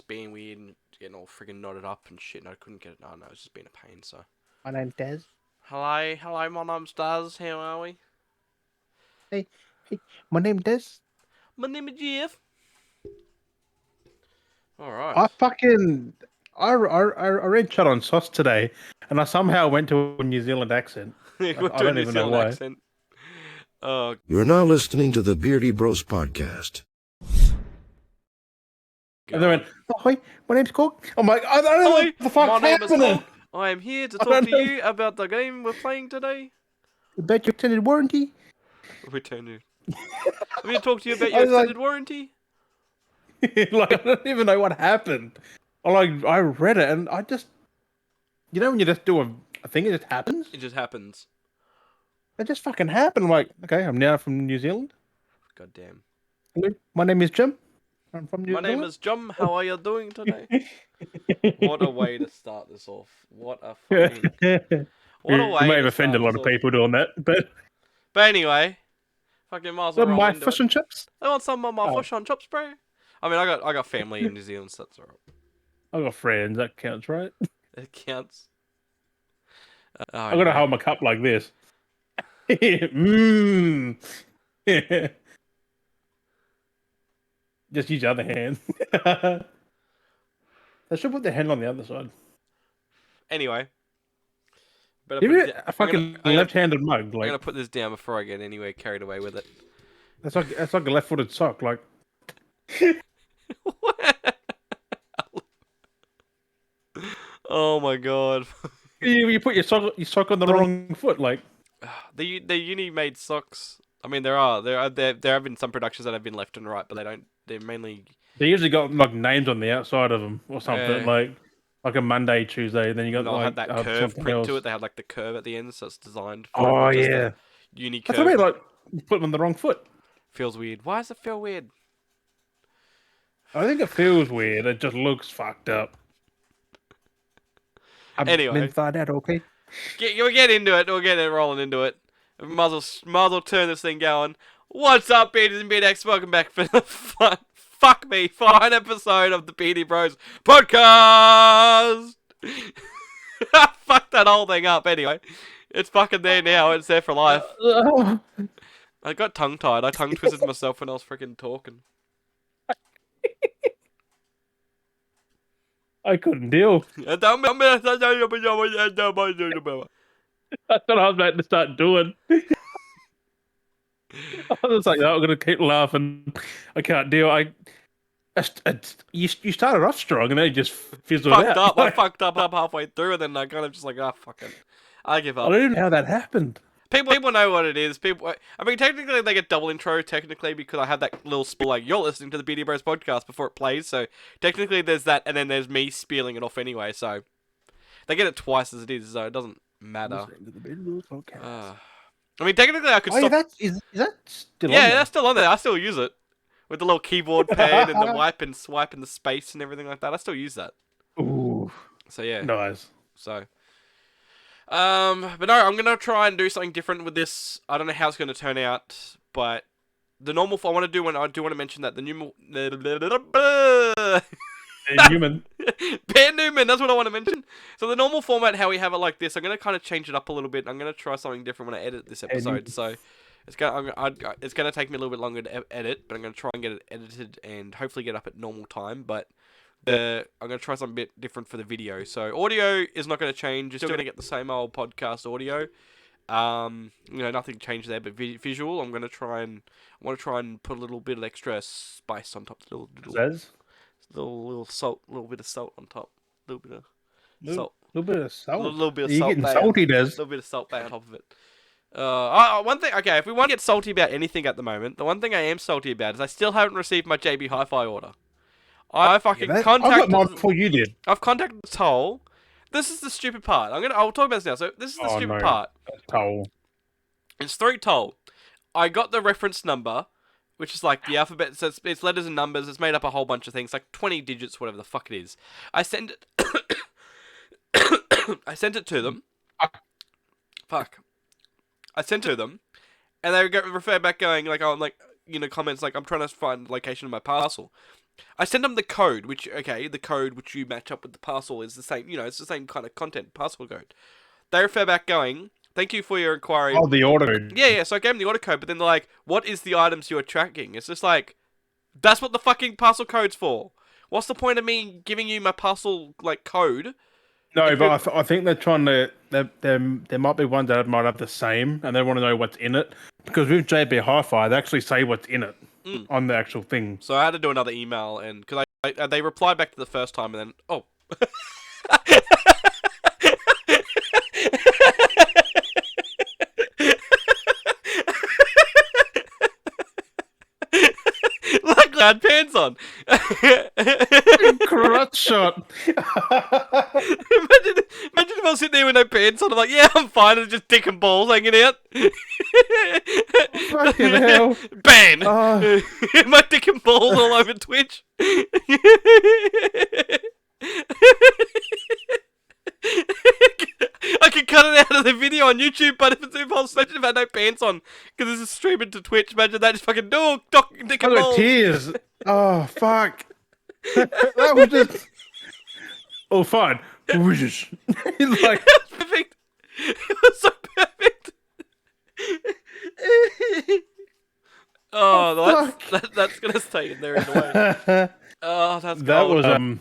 just being weird and getting all friggin' knotted up and shit, and I couldn't get it. No, it was just being a pain. So. My name's Des. Hello, my name's Daz. How are we? Hey, my name's Des. My name is Jeff. All right. I read Chat on Sauce today, and I somehow went to a New Zealand accent. I don't even know why. Accent. Oh. You're now listening to the Beardy Bros podcast. And they went, "Oh, hi, my name's Cork." I'm like, I don't know what the fuck's my name is happening. Cork. I am here to talk to you about the game we're playing today. About your extended warranty. I'm here to talk to you about your extended warranty. Like, I don't even know what happened. I read it, and I just, when you just do a thing, it just happens. It just happens. It just fucking happened. I'm like, okay, I'm now from New Zealand. God damn. My name is Jim. I'm from New Zealand. My name is Jim. How are you doing today? What a way to start this off. What a fucking... What a way You may have offended a lot of people doing that, but... But anyway, fucking miles around. My fish and chips? I want some of my fish and chips, bro. I mean, I got family in New Zealand, so that's alright. I got friends. That counts, right? It counts. I gotta hold my cup like this. Mmm. Just use your other hand. I should put the hand on the other side. Anyway. Give me a fucking left-handed mug. I'm gonna put this down before I get anywhere carried away with it. That's like a left-footed sock. Like. Oh my god. You put your sock on the wrong foot, like. The uni-made socks. I mean, there have been some productions that have been left and right, but they're mainly. They usually got like names on the outside of them or something, like a Monday, Tuesday. And then you got had that curve print else to it. They had like the curve at the end, so it's designed. For yeah. Uni curve. That's what I mean. Like you put them on the wrong foot. Feels weird. Why does it feel weird? I think it feels weird. It just looks fucked up. Anyway, find out, okay? We'll get into it. We'll get it rolling into it. Might as well turn this thing going. What's up, Beardies and Beardex? Welcome back for the fine episode of the Beardy Bros podcast. Fuck that whole thing up. Anyway, it's fucking there now. It's there for life. I got tongue-tied. I tongue-twisted myself when I was freaking talking. I couldn't deal. That's what I was about to start doing. I was like, I'm gonna keep laughing. I can't deal. You started off strong and then it just fizzled out. I fucked up halfway through, and then I kind of just like, fuck it. I give up. I don't even know how that happened. People know what it is. Technically they get double intro, because I have that little spiel like, you're listening to the Beardy Bros podcast before it plays, so technically there's that, and then there's me spieling it off anyway, so they get it twice as it is, so it doesn't matter. I mean, technically I could stop... Is that still on there? Yeah, that's still on there. I still use it. With the little keyboard pad and the wipe and swipe and the space and everything like that. I still use that. Ooh. So, yeah. Nice. So... but no, I'm gonna try and do something different with this. I don't know how it's gonna turn out, but the normal. I want to mention that the Newman. Ben Newman. That's what I want to mention. So the normal format, how we have it like this, I'm gonna kind of change it up a little bit. I'm gonna try something different when I edit this episode. So it's gonna take me a little bit longer to edit, but I'm gonna try and get it edited and hopefully get up at normal time. But I'm going to try something a bit different for the video. So audio is not going to change. You're still going to get the same old podcast audio. Nothing changed there, but visual. I want to try and put a little bit of extra spice on top. Little salt, little bit of salt on top. Little bit of salt. Little bit of salt. Little bit of salt. You're getting salty, Des. A little bit of salt on top of it. One thing. Okay, if we want to get salty about anything at the moment, the one thing I am salty about is I still haven't received my JB Hi-Fi order. I contacted... I got mine before you did. I've contacted Toll. This is the stupid part. I'll talk about this now. So this is the stupid part. Toll. It's 3 Toll. I got the reference number, which is like the alphabet. So it's letters and numbers. It's made up a whole bunch of things, like 20 digits, whatever the fuck it is. I sent it. I sent it to them. Fuck. I sent it to them, and they refer back going like, comments like, I'm trying to find the location of my parcel. I send them the code, the code which you match up with the parcel is the same. It's the same kind of content, parcel code. They refer back going, thank you for your inquiry. Oh, the order code. Yeah. So I gave them the order code, but then they're like, what is the items you're tracking? It's just like, that's what the fucking parcel code's for. What's the point of me giving you my parcel code? No, but I think they're trying to. There might be ones that might have the same, and they want to know what's in it. Because with JB Hi-Fi, they actually say what's in it on the actual thing. So I had to do another email, and because they replied back to the first time, and then luckily I had pants on. Crotch shot. Imagine if I was sitting there with no pants on. I'm like, yeah, I'm fine. It's just dick and balls hanging out. Fucking hell. Ban. My dick and balls all over Twitch. I can cut it out of the video on YouTube, but if I was imagine if I had no pants on, because this is streaming to Twitch, imagine that just fucking dick and balls. Tears. Oh, fuck. That was just... Oh, fine. He's like... Perfect. It was so perfect. Oh, that's gonna stay in there anyway. Oh, that's that gold. was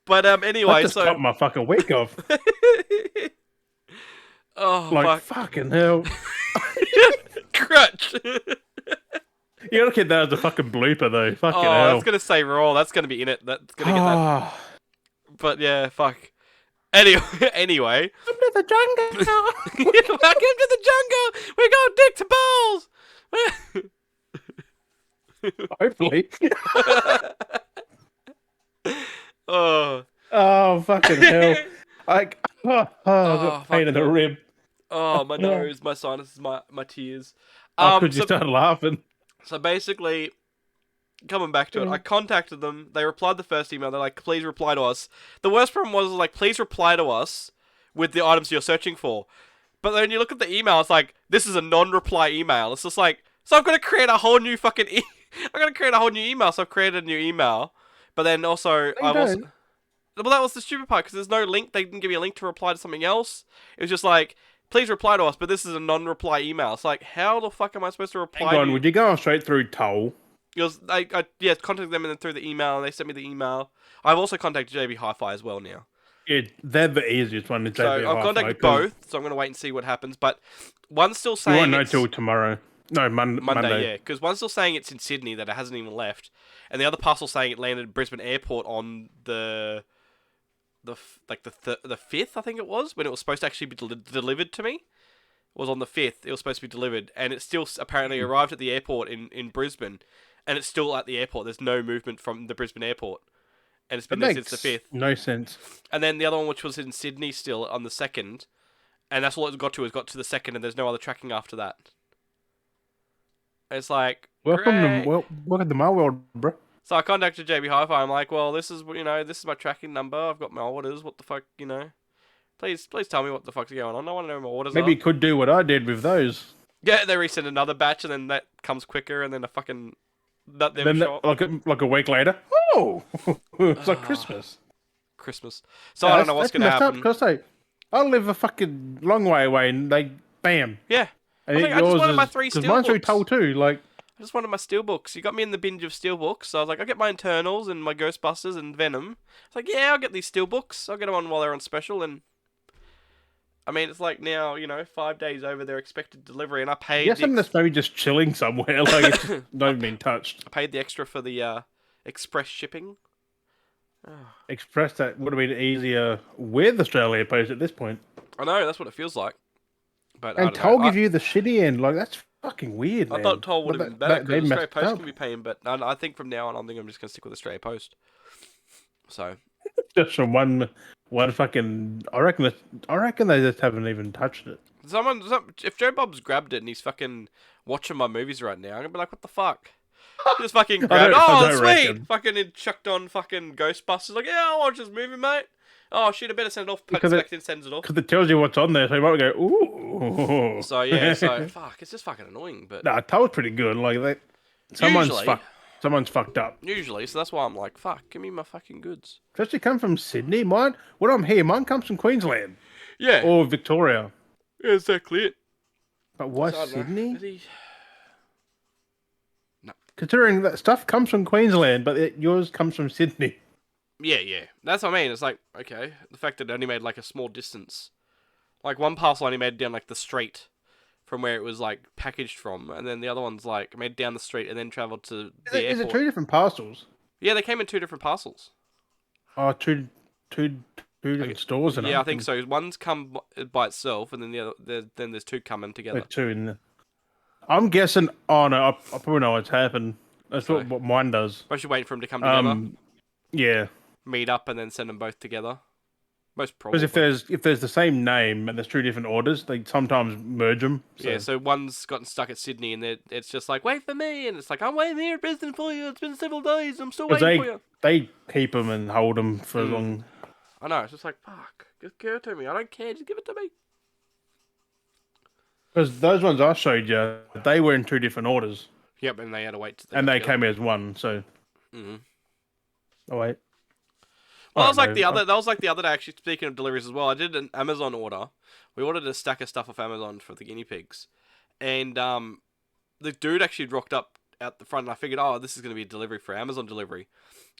But anyway, I just cut my fucking wig off. Oh, like fucking hell. Crutch. You gotta keep that as a fucking blooper though. Fucking hell. That's gonna say raw. That's gonna be in it. That's gonna get that. But yeah, fuck. Anyway. Welcome to the jungle. Welcome to the jungle. We go dick to balls. Hopefully. Oh, fucking hell. I got pain in the rib. Oh, my nose, my sinuses, my tears. Could you start laughing? So basically, coming back to it, I contacted them. They replied the first email. They're like, please reply to us. The worst problem was, like, please reply to us with the items you're searching for. But then you look at the email, it's like, this is a non-reply email. It's just like, so I've got to create a whole new fucking I've got to create a whole new email. So I've created a new email. But then also, well, that was the stupid part, because there's no link. They didn't give you a link to reply to something else. It was just like, please reply to us, but this is a non-reply email. It's like, how the fuck am I supposed to reply? Hang on, would you go straight through Toll? I contacted them and then through the email, and they sent me the email. I've also contacted JB Hi-Fi as well now. Yeah, they're the easiest one to JB Hi-Fi. So I've contacted both, so I'm going to wait and see what happens. But one's still saying... You won't know till tomorrow. No, Monday. Yeah, because one's still saying it's in Sydney, that it hasn't even left. And the other parcel saying it landed at Brisbane Airport on the 5th, I think it was, when it was supposed to actually be delivered to me. It was on the 5th, it was supposed to be delivered, and it still apparently arrived at the airport in Brisbane, and it's still at the airport. There's no movement from the Brisbane airport, and it's been there since the 5th. No sense. And then the other one, which was in Sydney still, on the 2nd, and that's all it got to the 2nd, and there's no other tracking after that. And it's like, welcome to my world, bro. So I contacted JB Hi-Fi. I'm like, well, this is my tracking number. I've got my orders. What the fuck, Please tell me what the fuck's going on. I want to know my orders. Maybe you could do what I did with those. Yeah, they resend another batch, and then that comes quicker, and then a fucking like a week later. Oh, it's like Christmas. So I don't know what's gonna happen. Because I live a fucking long way away, and they bam. Yeah. I just wanted my 3 steelbooks. Mine's through Toll too. Like, I just wanted my steelbooks. You got me in the binge of steelbooks. So I was like, I'll get my Internals and my Ghostbusters and Venom. It's like, yeah, I'll get these steelbooks. I'll get them on while they're on special. And I mean, it's like now, 5 days over their expected delivery, and I paid. Yes, I'm just maybe just chilling somewhere, like it's just not been touched. I paid the extra for the express shipping. Express, that would have been easier with Australia Post at this point. I know, that's what it feels like. But and Toll give you the shitty end, like that's fucking weird. I thought Toll would have been better because Australia Post can be paying, but I think from now on, I think I'm just gonna stick with Australia Post. So just from one fucking, I reckon they just haven't even touched it. If Joe Bob's grabbed it and he's fucking watching my movies right now, I'm gonna be like, what the fuck? He just fucking grabbed. Sweet. Reckon. Fucking chucked on fucking Ghostbusters. Like, yeah, I'll watch this movie, mate. Oh shit, I better send it off. Sends it off. Because it tells you what's on there, so you might go, ooh. So yeah, fuck, it's just fucking annoying. But Toll's pretty good. Like someone's usually, someone's fucked up. Usually, so that's why I'm like, fuck, give me my fucking goods. Especially come from Sydney. Mine, when I'm here, mine comes from Queensland Yeah, or Victoria. exactly it. But why So I don't know. Sydney? Is he... No. Considering that stuff comes from Queensland, but yours comes from Sydney. Yeah. That's what I mean. It's like, okay, the fact that it only made like a small distance. Like one parcel only made down like the street from where it was like packaged from, and then the other one's like made down the street and then travelled to the Is it airport. two different parcels? Yeah, they came in 2 different parcels. Oh, two different stores. Yeah, I think so. One's come by itself, and then the other, then there's 2 coming together. Two in there. I'm guessing. Oh no, I probably know what's happened. That's So- what mine does. I should wait for them to come together, Yeah. meet up, and then send them both together. Most probably. Because if there's the same name and there's 2 different orders, they sometimes merge them. So. Yeah, so one's gotten stuck at Sydney, and it's just like, wait for me, and it's like, I'm waiting here at Brisbane for you. It's been several days. I'm still waiting for you. They keep them and hold them for long. I know. It's just like, fuck. Just give it to me. I don't care. Just give it to me. Because those ones I showed you, they were in 2 different orders, Yep, and they had to wait. and they came as one. So. Oh wait. Well, that was like the other. That was like the other day. Actually, speaking of deliveries as well, I did an Amazon order. We ordered a stack of stuff off Amazon for the guinea pigs, and the dude actually rocked up out the front, and I figured, oh, this is going to be a delivery for Amazon delivery.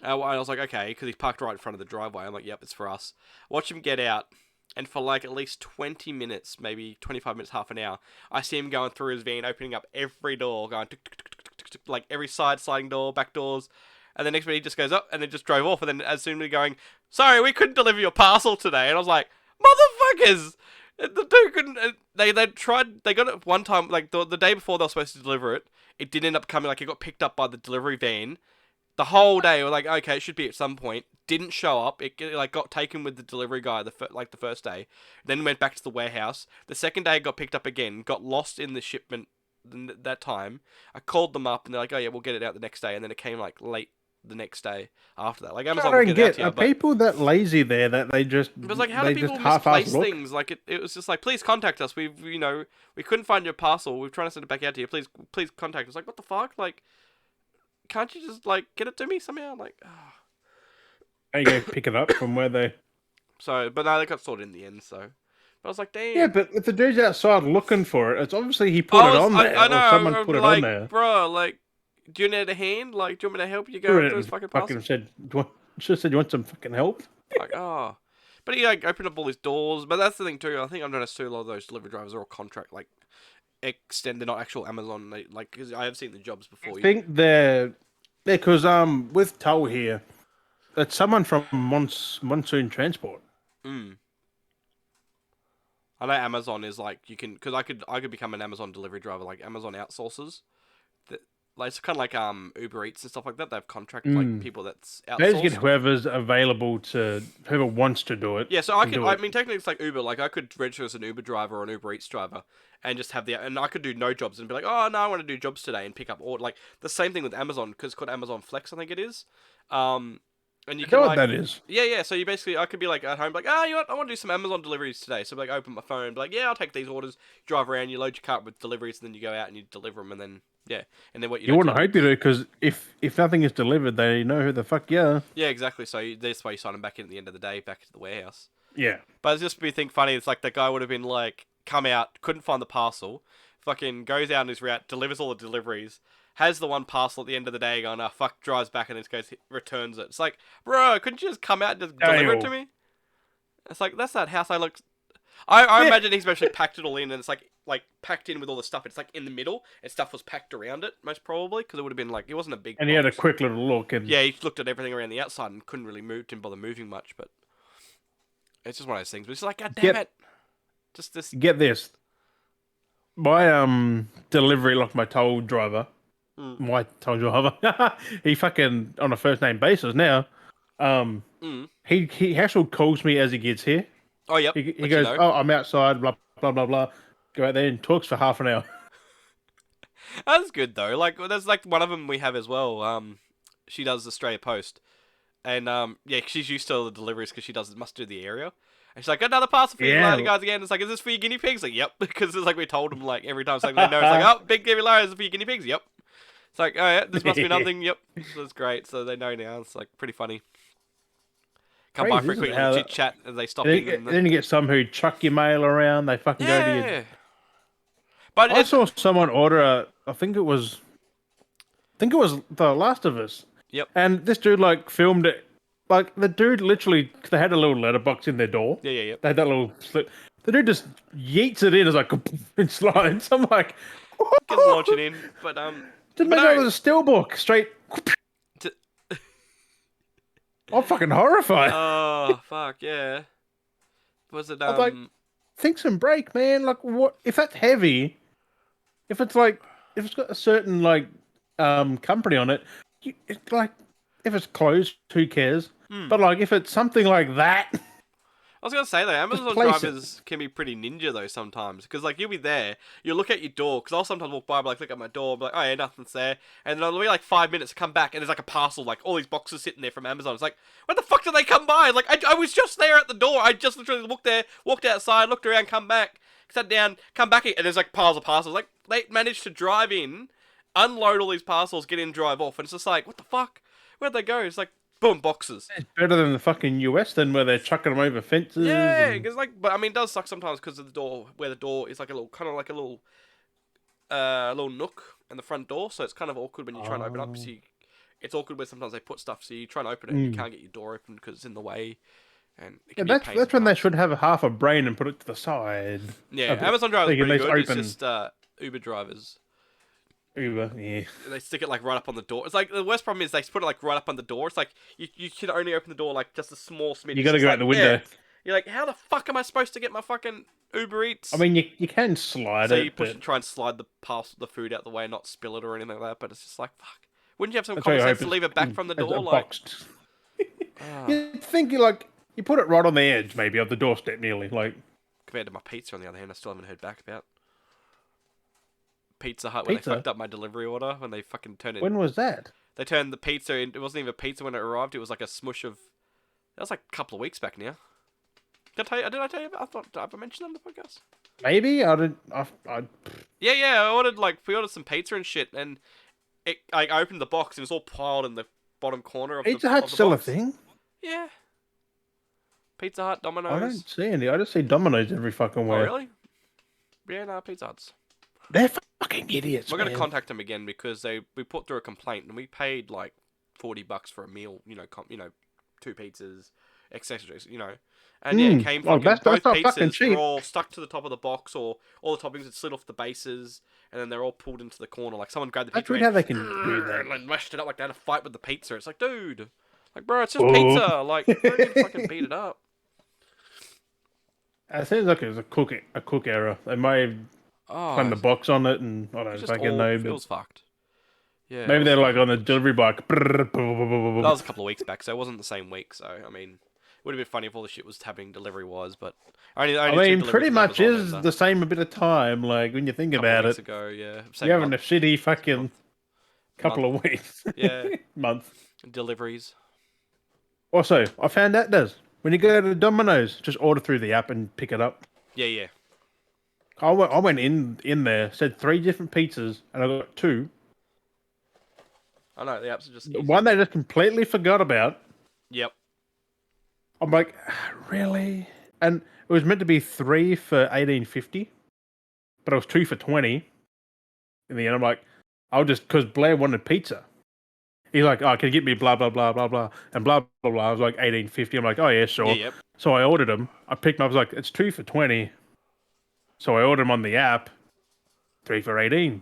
I was like, okay, because he's parked right in front of the driveway. I'm like, yep, it's for us. Watch him get out, and for like at least 20 minutes, maybe 25 minutes, half an hour, I see him going through his van, opening up every door, going tick, tick, tick, tick, tick, tick, like every sliding door, back doors. And the next minute he just goes up and then just drove off. And then as soon as we're going, sorry, we couldn't deliver your parcel today. And I was like, motherfuckers! The two couldn't. They tried. They got it one time. Like the day before they were supposed to deliver it, it did end up coming. Like it got picked up by the delivery van. The whole day, we're like, okay, it should be at some point. Didn't show up. It like got taken with the delivery guy the first day. Then went back to the warehouse. The second day it got picked up again. Got lost in the shipment that time. I called them up and they're like, oh yeah, we'll get it out the next day. And then it came like late the next day after that. Like Amazon will get it out to you, are people that lazy there that they just it was like, how do people misplace things? Like it was just like, please contact us. We couldn't find your parcel. We're trying to send it back out to you. Please contact us. Like, what the fuck? Like, can't you just like get it to me somehow? Like, Are you going to pick it up from where they? So, but no, they got sorted in the end. So, but I was like, damn. Yeah, but if the dude's outside looking for it, it's obviously he put it on there. I know. Or someone put it like, on there. Bro, like, do you need a hand? Like, do you want me to help you go through this fucking parcel? Should have said you want some fucking help. Like, oh. But he like opened up all his doors. But that's the thing too. I think I've noticed too. A lot of those delivery drivers are all contract, like extend. They're not actual Amazon. Like, cause I have seen the jobs before. I think they're because with Toll here, it's someone from Monsoon Transport. I know Amazon is like you can because I could become an Amazon delivery driver. Like Amazon outsources. That like it's kind of like Uber Eats and stuff like that. They have contract like people that's outsourced. They just get whoever's available to whoever wants to do it. Yeah, so I could. I mean, technically, it's like Uber. Like I could register as an Uber driver or an Uber Eats driver, and just have and I could do no jobs and be like, oh no, I want to do jobs today and pick up order. Like the same thing with Amazon because it's called Amazon Flex, I think it is. And you can know like, what that is? Yeah. So you basically, I could be like at home, like, you know what? I want to do some Amazon deliveries today. So like, open my phone, be like, yeah, I'll take these orders. Drive around, you load your cart with deliveries, and then you go out and you deliver them, and then and then what you want to hope you do because if nothing is delivered, they know who the fuck you are. Yeah, exactly. So that's why you sign them back in at the end of the day, back to the warehouse. Yeah, but it's just me think funny. It's like that guy would have been like, come out, couldn't find the parcel, fucking goes out on his route, delivers all the deliveries. Has the one parcel at the end of the day going, fuck, drives back and then goes, returns it. It's like, bro, couldn't you just come out and just deliver it to me? It's like, that's that house I look... I imagine he's actually packed it all in and it's like packed in with all the stuff. It's like in the middle and stuff was packed around it, most probably, because it would have been like, it wasn't a big and he had a quick little look. And yeah, he looked at everything around the outside and couldn't really move, didn't bother moving much, but it's just one of those things. But it's like, God damn it. Just this... Get this. My delivery, like my toll driver... My told you, he fucking on a first name basis now. He actually calls me as he gets here. Oh yep. He goes, "Oh, I'm outside." Blah blah blah blah. Go out there and talks for half an hour. That's good though. Like there's like one of them we have as well. She does Australia Post, and she's used to all the deliveries because she must do the area. And she's like, another parcel for you guys again. It's like, is this for your guinea pigs? Like, yep, because it's like we told them like every time something they know. It's like, oh, big heavy loads for your guinea pigs. Yep. It's like, oh yeah, this must be nothing. Yep, that's great. So they know now. It's like pretty funny. Come by for a quick little chit chat as they stop in. And then you get some who chuck your mail around. They fucking go to you. But I saw someone order I think it was The Last of Us. Yep. And this dude like filmed it. Like the dude literally, they had a little letterbox in their door. Yeah. They had that little slip. The dude just yeets it in as like and slides. I'm like, just launch it in. But didn't know it was a steelbook straight. I'm fucking horrified. Oh fuck yeah! Was it I was like, think some brake, man. Like what if that's heavy? If it's got a certain company on it, it's like if it's closed, who cares? But like if it's something like that. I was gonna say though, Amazon drivers can be pretty ninja though sometimes, because like you'll be there, you'll look at your door, because I'll sometimes walk by, look at my door, be like, oh yeah, nothing's there, and then it'll be like 5 minutes to come back, and there's like a parcel, like all these boxes sitting there from Amazon. It's like, when the fuck did they come by? Like I was just there at the door. I just literally walked outside, looked around, come back, sat down, come back, and there's like piles of parcels. Like they managed to drive in, unload all these parcels, get in, drive off, and it's just like, what the fuck? Where'd they go? It's like, boom, boxes. It's better than the fucking US then, where they're chucking them over fences. Yeah, because but I mean, it does suck sometimes because of the door, where the door is like a little, kind of like a little nook in the front door, so it's kind of awkward when you try and open up. So it's awkward where sometimes they put stuff, so you try and open it, and you can't get your door open because it's in the way, and it can be a pain that's when they should have half a brain and put it to the side. Yeah, Amazon drivers are pretty good. It's just Uber drivers. Uber, yeah. They stick it like right up on the door. It's like the worst problem is they put it like right up on the door. It's like you can only open the door like just a small smidge. You got to go out the window. Yeah. You're like, how the fuck am I supposed to get my fucking Uber Eats? I mean, you can slide it. So you try and slide the food out the way and not spill it or anything like that. But it's just like, fuck. Wouldn't you have some common sense to leave it back from the door? Like, you'd think you put it right on the edge, maybe of the doorstep, nearly like. Compared to my pizza, on the other hand, I still haven't heard back about. Pizza Hut when they fucked up my delivery order, when they fucking turned it. When was that? They turned the pizza in. It wasn't even a pizza when it arrived. It was like a smush of. That was like a couple of weeks back now. Did I tell you? I thought did I ever mention that on the podcast? Maybe I didn't. Yeah. I ordered we ordered some pizza and shit, and I opened the box and it was all piled in the bottom corner of Pizza Hut's Hut's still a thing. Yeah. Pizza Hut, Domino's. I don't see any. I just see Domino's every fucking way. Oh really? Yeah, no, Pizza Hut's. They're fucking idiots. We're gonna contact them again because we put through a complaint and we paid like $40 for a meal. You know, 2 pizzas, etc. You know, and yeah, it came from both pizzas were all stuck to the top of the box, or all the toppings had slid off the bases, and then they're all pulled into the corner. Like someone grabbed the pizza. That's how they can do that. And like mashed it up like they had a fight with the pizza. It's like, dude, like bro, it's just pizza. Like, don't even fucking beat it up. It seems like it was a cook error. They may have put the box on it, and I don't fucking know. It was fucked. Yeah. Maybe they're like on the delivery bike. That was a couple of weeks back, so it wasn't the same week. So I mean, it would have been funny if all the shit was happening delivery-wise, but I mean, pretty much is the same a bit of time. Like when you think about it. Ago, yeah. You're having a shitty fucking couple of weeks. Yeah. Month. Deliveries. Also, I found that when you go to Domino's, just order through the app and pick it up. Yeah. I went in there, said 3 different pizzas, and I got 2. I know, the apps are just easy. One they just completely forgot about. Yep. I'm like, really? And it was meant to be 3 for $18.50, but it was 2 for $20. In the end, I'm like, because Blair wanted pizza. He's like, oh, can you get me blah, blah, blah, blah, blah, and blah, blah, blah. I was like, $18.50. I'm like, oh, yeah, sure. Yeah, yep. So I ordered them. I picked them up. I was like, it's 2 for $20. So I ordered them on the app, 3 for $18.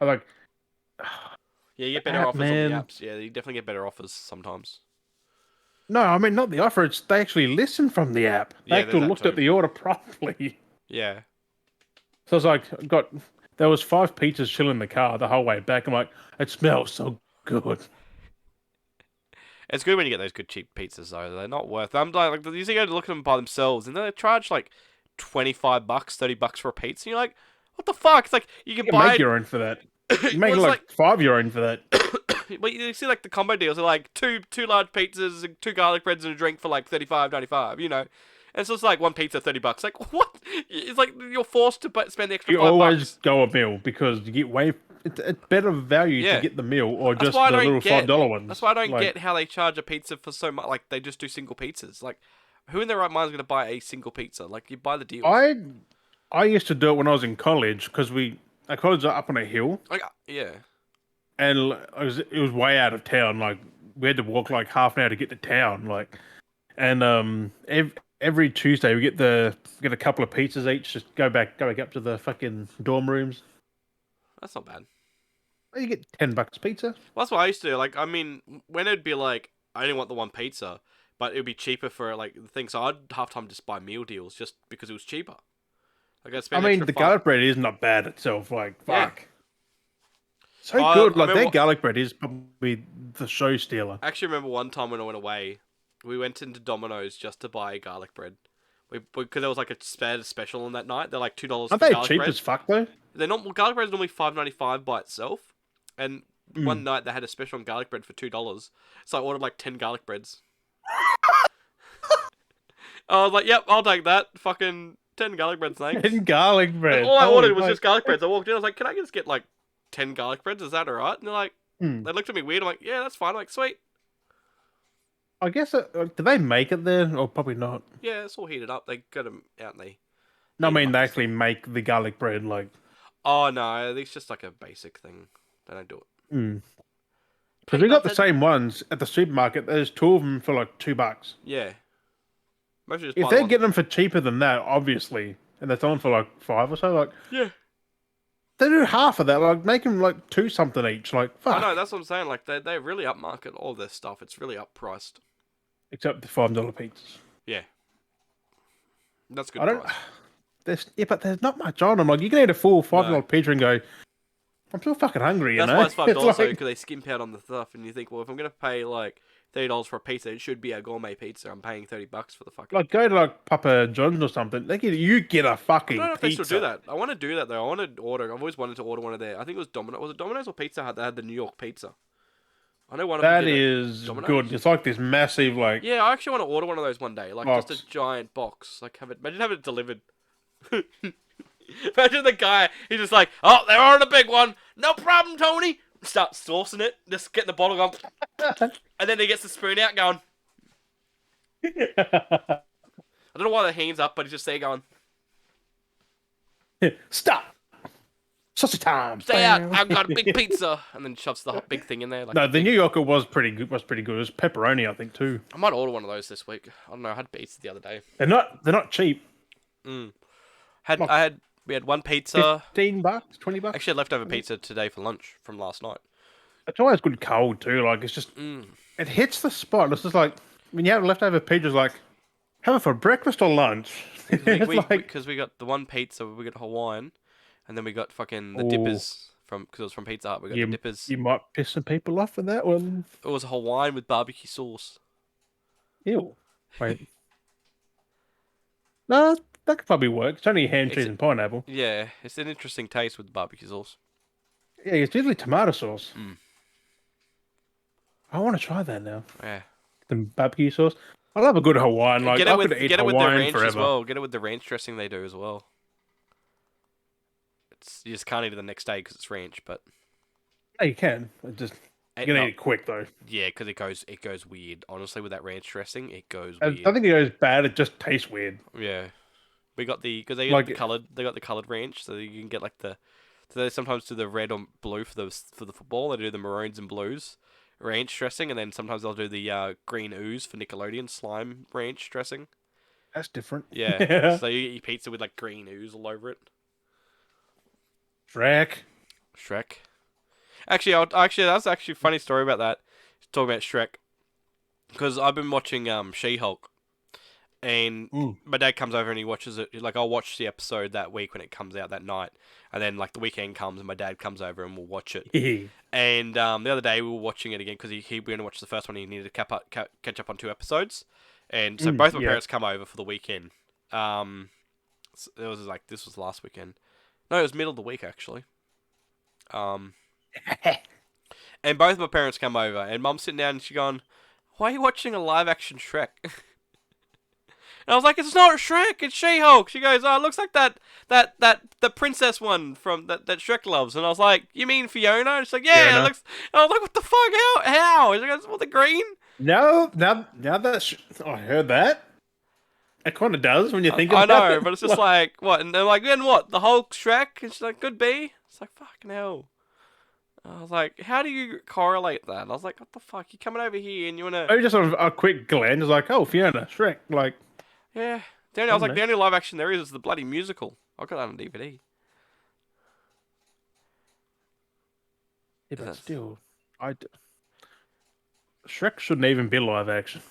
I'm like, yeah, you get better offers on the apps. Yeah, you definitely get better offers sometimes. No, I mean, not the offer. It's they actually listen from the app. They actually looked at the order properly. Yeah. So I was like, there was 5 pizzas chilling in the car the whole way back. I'm like, it smells so good. It's good when you get those good cheap pizzas, though. They're not worth it. I'm like, you usually go to look at them by themselves, and they charge like $25, $30 for a pizza. And you're like, what the fuck? It's like you can buy make your own for that. You make like 5 your own for that. But you see, like the combo deals are like two large pizzas, 2 garlic breads, and a drink for like $35.95. You know, and so it's like one pizza $30. Like what? It's like you're forced to spend the extra $5. You always go a meal because you get way it's better value Yeah. to get the meal or That's just why I the don't little get. $5 ones. That's why I don't Like, get how they charge a pizza for so much. Like they just do single pizzas. Like, who in their right mind is gonna buy a single pizza? Like you buy the deals. I used to do it when I was in college because our college are up on a hill, Like yeah. and it was way out of town. Like we had to walk like half an hour to get to town. Like, and every Tuesday we get a couple of pizzas each. Just go back up to the fucking dorm rooms. That's not bad. You get $10 pizza. Well, that's what I used to do. Like, I mean, when it'd be like, I only want the one pizza, but it would be cheaper for like the thing. So I'd half time just buy meal deals just because it was cheaper. Like I'd I spend mean, extra the five. garlic bread is not bad itself. Like, Yeah. fuck, so I good. Like remember. their garlic bread is probably the show stealer. I actually remember one time when I went away, we went into Domino's just to buy garlic bread. Because there was like a special on that night. They're like $2 for Aren't they garlic cheap bread. as fuck though? They're not. Well, garlic bread is normally $5.95 by itself, and one Mm. night they had a special on garlic bread for $2. So I ordered like 10 garlic breads. I was like, "Yep, I'll take that. Fucking 10 garlic breads, thanks." And garlic bread. And all I Holy ordered was fuck. just garlic breads. I walked in. I was like, "Can I just get like 10 garlic breads? Is that alright?" And they're like, Hmm. they looked at me weird. I'm like, "Yeah, that's fine." I'm like, "Sweet. I guess. Do they make it there, or probably not? Yeah, it's all heated up. They got them out and they." No, I heat 'em mean up they and actually make the garlic bread. Like, Oh no, it's just like a basic thing. They don't do it. because we got the same ones at the supermarket. There's two of them for like $2. Yeah. Mostly just If buy the they're one. getting them for cheaper than that, obviously, and they're selling for like 5 or so, like Yeah. they do half of that. Like make them like 2 something each. Like I fuck. know, that's what I'm saying. Like they really upmarket all this stuff. It's really uppriced. Except the $5 pizzas. Yeah. That's good I don't. price. But there's not much on them. Like you can eat a full $5 No. pizza and go, I'm still fucking hungry. You That's know, why it's $5 though, like, because they skimp out on the stuff, and you think, well, if I'm gonna pay like $30 for a pizza, it should be a gourmet pizza. I'm paying $30 for the fucking. like go to like Papa John's or something. You get a I fucking don't know if they pizza. still do that. I want to do that though. I want to order. I've always wanted to order one of their. I think it was Domino's. Was it Domino's or Pizza Hut that had the New York pizza? I know one of them That did it. is Domino's? good. It's like this massive like. Yeah, I actually want to order one of those one day. Like just Box. a giant box. Like have it. Imagine having it delivered. Imagine the guy. He's just like, oh, they're on a big one. No problem, Tony. Start saucing it. Just get the bottle going, and then he gets the spoon out, going. I don't know why the hands up, but he's just there going. Stop. Such a time. Stay out. I've got a big pizza, and then shoves the big thing in there. Like No, the New Yorker was pretty good. Was pretty good. It was pepperoni, I think, too. I might order one of those this week. I don't know. I had pizza the other day. They're not cheap. We had one pizza. $15, $20. Actually, I had leftover pizza today for lunch from last night. It's always good cold too. Like it's just it hits the spot. It's just like when you have leftover pizzas, like have it for breakfast or lunch. Because we got the one pizza, we got Hawaiian, and then we got fucking the Ooh. dippers because it was from Pizza Hut. We got the dippers. You might piss some people off with that one. It was Hawaiian with barbecue sauce. Ew. Wait. No, that could probably work. It's only ham, cheese, and pineapple. Yeah, it's an interesting taste with barbecue sauce. Yeah, it's usually tomato sauce. Mm. I want to try that now. Yeah. The barbecue sauce. I love a good Hawaiian. Like Get I it with could eat the Hawaiian ranch forever. as well. Get it with the ranch dressing they do as well. You just can't eat it the next day because it's ranch, but Yeah, you can. You're gonna eat it quick though. Yeah, because it goes weird. Honestly, with that ranch dressing, it goes I weird. think it goes bad. It just tastes weird. Yeah, we got because they Like- got the colored. They got the colored ranch, so you can get like the. So they sometimes do the red or blue for the football. They do the maroons and blues ranch dressing, and then sometimes they'll do the green ooze for Nickelodeon slime ranch dressing. That's different. Yeah, so you eat pizza with like green ooze all over it. Shrek. Actually, that's actually a funny story about that. Talking about Shrek, because I've been watching She-Hulk, and my dad comes over and he watches it. Like I'll watch the episode that week when it comes out that night, and then like the weekend comes and my dad comes over and we'll watch it. And the other day we were watching it again because we only watched the first one. He needed to catch up on 2 episodes, and so both my parents come over for the weekend. It was like this was last weekend. No, it was middle of the week actually. And both my parents come over, and Mum's sitting down and she's going, "Why are you watching a live action Shrek?" And I was like, it's not Shrek, it's She-Hulk. She goes, oh, it looks like the princess one from that Shrek loves. And I was like, you mean Fiona? And she's like, yeah, Fiona. it looks. And I was like, what the fuck? How? She's like, that's what the green. No, now that I heard that, it kind of does when you think I about know, it. but it's just like what? And they're like, then what? The Hulk, Shrek? And she's like, could be. It's like fucking hell. I was like, how do you correlate that? I was like, what the fuck? You coming over here and you wanna? Maybe just a quick glance, like, oh, Fiona, Shrek, like. Yeah. I was like, the only live action there is the bloody musical. I got that on DVD. Yeah, but still, Shrek shouldn't even be live action.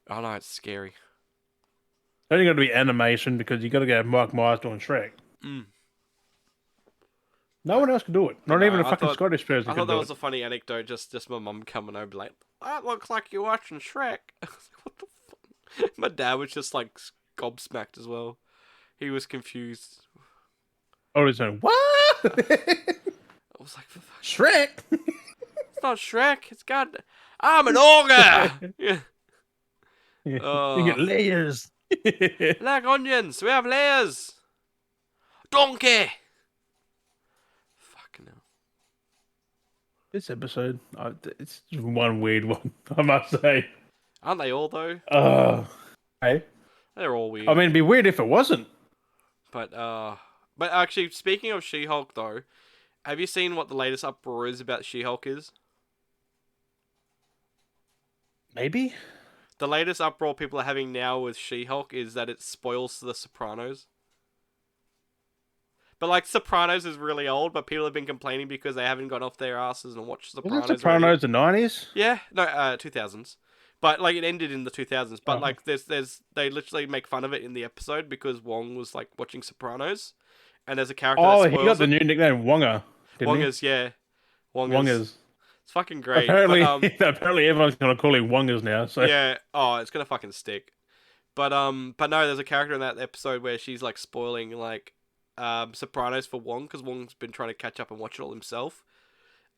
Oh no, it's scary. It's only got to be animation because you got to get Mark Myers doing Shrek. Mm. No one else can do it. Not even a fucking Scottish person I can thought that do was it. a funny anecdote. Just my mum coming over like, that looks like you're watching Shrek. I was like, what the fuck? My dad was just like gobsmacked as well. He was confused. Oh, he's saying, what? I was like, for fuck. Shrek? It's not Shrek. It's got. I'm an ogre. Yeah. You get layers. Black onions. We have layers. Donkey. Fucking hell. This episode, it's just one weird one, I must say. Aren't they all though? Hey? They're all weird. I mean, it'd be weird if it wasn't. But actually, speaking of She-Hulk though, have you seen what the latest uproar is about She-Hulk is? Maybe? The latest uproar people are having now with She-Hulk is that it spoils The Sopranos. But like, Sopranos is really old, but people have been complaining because they haven't got off their asses and watched Sopranos. Was it Sopranos the 90s? Yeah, no, 2000s. But like, it ended in the 2000s. But like, they literally make fun of it in the episode because Wong was like watching Sopranos, and there's a character. Oh, that he got the new nickname Wonga. Wongers, yeah. Wongers. It's fucking great. Apparently, but, apparently everyone's gonna call him Wongers now. So yeah. Oh, it's gonna fucking stick. But no, there's a character in that episode where she's like spoiling like Sopranos for Wong because Wong's been trying to catch up and watch it all himself.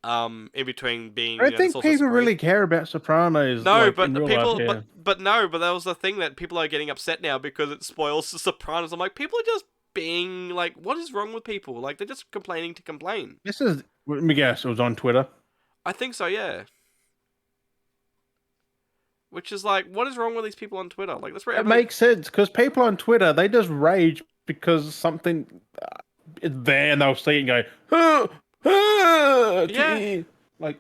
In between being. I don't think people really care about Sopranos. No, like, but in the real people, life, yeah. but no, but that was the thing that people are getting upset now because it spoils the Sopranos. I'm like, people are just being like, what is wrong with people? Like, they're just complaining to complain. This is, let me guess, it was on Twitter. I think so, yeah. Which is like, what is wrong with these people on Twitter? Like, that's where It makes sense because people on Twitter, they just rage because something is there and they'll see it and go, yeah. Like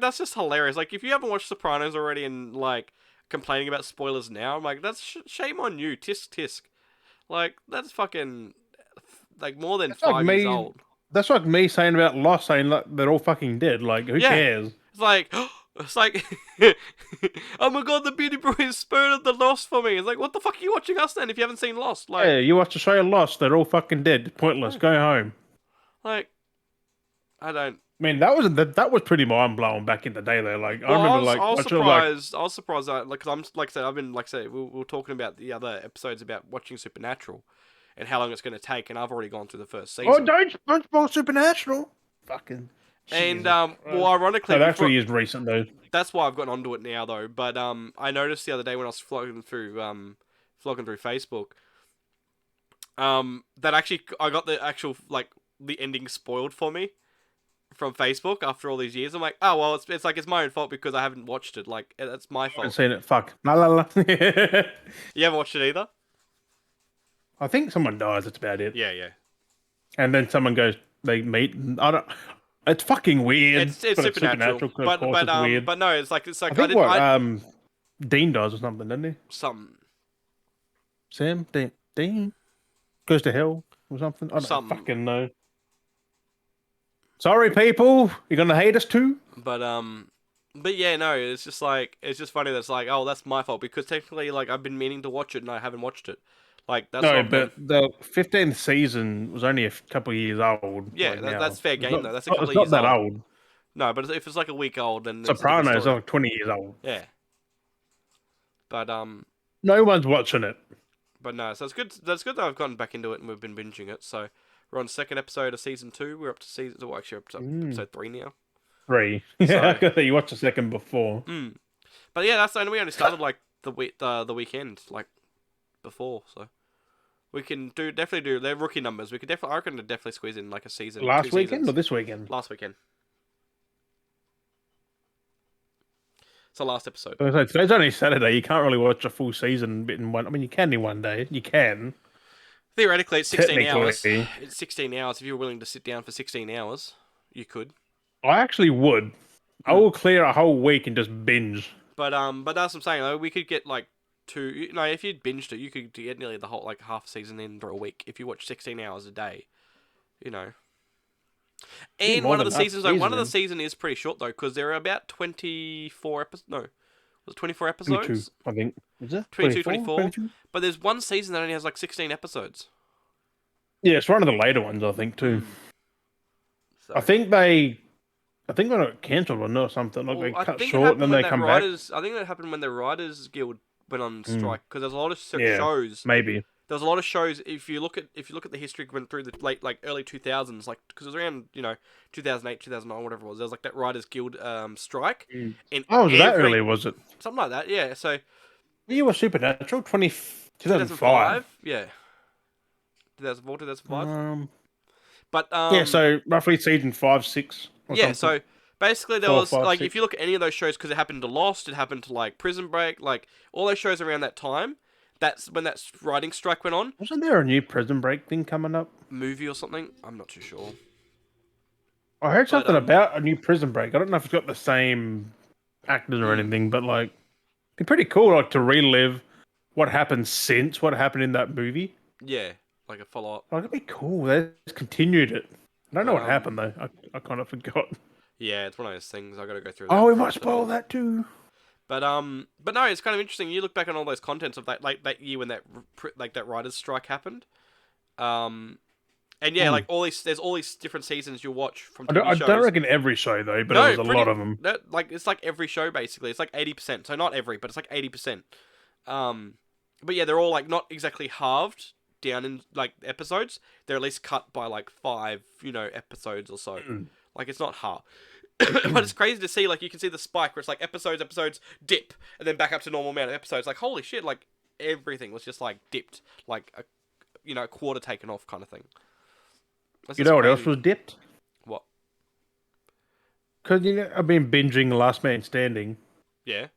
that's just hilarious. Like, if you haven't watched Sopranos already and like complaining about spoilers now, I'm like, that's shame on you. Tisk tisk. Like, that's fucking like more than 5 years old. That's like me saying about Lost, saying like, they're all fucking dead. Like, who cares? It's like, oh my god, the Beardy Boys spoiled the Lost for me. It's like, what the fuck are you watching us then if you haven't seen Lost? Like, yeah, you watch the show Lost, they're all fucking dead. Pointless. Go home. Like, I don't. I mean, that was pretty mind blowing back in the day though. Like, Well, I remember, I was surprised that, like, cause I'm like I said, I've been like I said, we were talking about the other episodes about watching Supernatural and how long it's going to take, and I've already gone through the first season. Oh, don't spoil Supernatural. Fucking. And well, ironically, that actually is recent though. That's why I've gotten onto it now though. But I noticed the other day when I was flogging through Facebook, that actually I got the actual like the ending spoiled for me from Facebook after all these years. I'm like, oh well, it's like it's my own fault because I haven't watched it. Like, it's my fault. I haven't seen it. Fuck. La la la. You haven't watched it either? I think someone dies. That's about it. Yeah. And then someone goes, they meet. And I don't. It's fucking weird. It's supernatural. But it's weird. But no, it's like I think Dean dies or something, doesn't he? Something. Sam Dean goes to hell or something. I don't fucking know. Sorry, people. You're gonna hate us too. But yeah, no. It's just funny that it's like, oh, that's my fault because technically, like, I've been meaning to watch it and I haven't watched it. Like, that's no, but the 15th season was only a couple of years old. Yeah, like that's fair game though. That's a couple of years years old. It's not that old. No, but if it's like a week old, then Sopranos is like 20 years old. Yeah. But no one's watching it. But no, so it's good. That's good that I've gotten back into it and we've been binging it. So we're on the second episode of season 2. We're up to season. Well, actually, up to episode 3 now. 3. Yeah, so, you watched the second before. But yeah, that's only we only started like the weekend. Like, before, so we can definitely do their rookie numbers. We could definitely, I reckon, definitely squeeze in like a season, Last 2 weekend seasons. or this weekend? Last weekend. It's the last episode. So today's only Saturday. You can't really watch a full season bit in one. I mean, you can in one day. You can. Theoretically, it's 16 hours. Technically. It's 16 hours. If you're willing to sit down for 16 hours, you could. I actually would. I will clear a whole week and just binge. But that's what I'm saying. Though, we could get like if you'd binged it, you could get nearly the whole like half season in for a week if you watch 16 hours a day. You know. And one of the seasons, though, one of the season is pretty short though, because there are about 24 episodes. No, was it 24 episodes? 22, I think. Is it 22, 24. 22? But there's one season that only has like 16 episodes. Yeah, it's one of the later ones, I think, too. So, I think they got cancelled or something. Like they cut short and then they come back. I think that happened when the Writers Guild went on strike because there's a lot of Yeah, shows. Maybe. There's a lot of shows. If you look at the history went through the early 2000s, like because it was around 2008, 2009, whatever it was. There was like that Writers Guild strike. Mm. And Oh, was that early? Was it? Something like that. Yeah. So. You were Supernatural 2005. Yeah. 2004, 2005. But yeah, so roughly season 5, 6. Or yeah, something. so basically there 4, was 5, like 6. if you look at any of those shows, because it happened to Lost, it happened to like Prison Break, like all those shows around that time. That's when that writing strike went on. Wasn't there a new Prison Break thing coming up? Movie or something? I'm not too sure. I heard something about a new Prison Break. I don't know if it's got the same actors or anything, but like, it'd be pretty cool, like to relive what happened since what happened in that movie. Yeah, like a follow up. Like, it'd be cool. They just continued it. I don't know what happened though. I kind of forgot. Yeah, it's one of those things. I got to go through. Oh, we might spoil that too. But no, it's kind of interesting. You look back on all those contents of that year when that writers' strike happened. And yeah, like there's all these different seasons you'll watch from TV shows. I don't reckon every show though, but there's a lot of them. Like it's like every show basically. It's like 80%. So not every, but it's like 80%. But yeah, they're all like not exactly halved down in like episodes. They're at least cut by like 5, episodes or so. Like it's not half. But it's crazy to see, like, you can see the spike where it's like episodes dip, and then back up to normal amount of episodes. Like, holy shit, like, everything was just, like, dipped. Like, a quarter taken off kind of thing. That's You know what crazy. else was dipped? What? Because, I've been binging Last Man Standing. Yeah.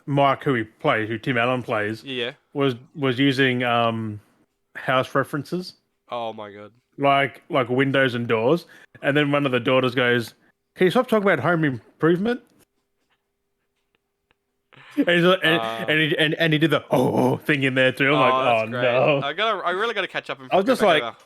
Mark, who Tim Allen plays, Yeah. was using house references. Oh, my God. Like windows and doors, and then one of the daughters goes, "Can you stop talking about home improvement?" And he's like, and he did the oh thing in there too. I'm like, oh great. no! I really gotta catch up. And I was just like, over.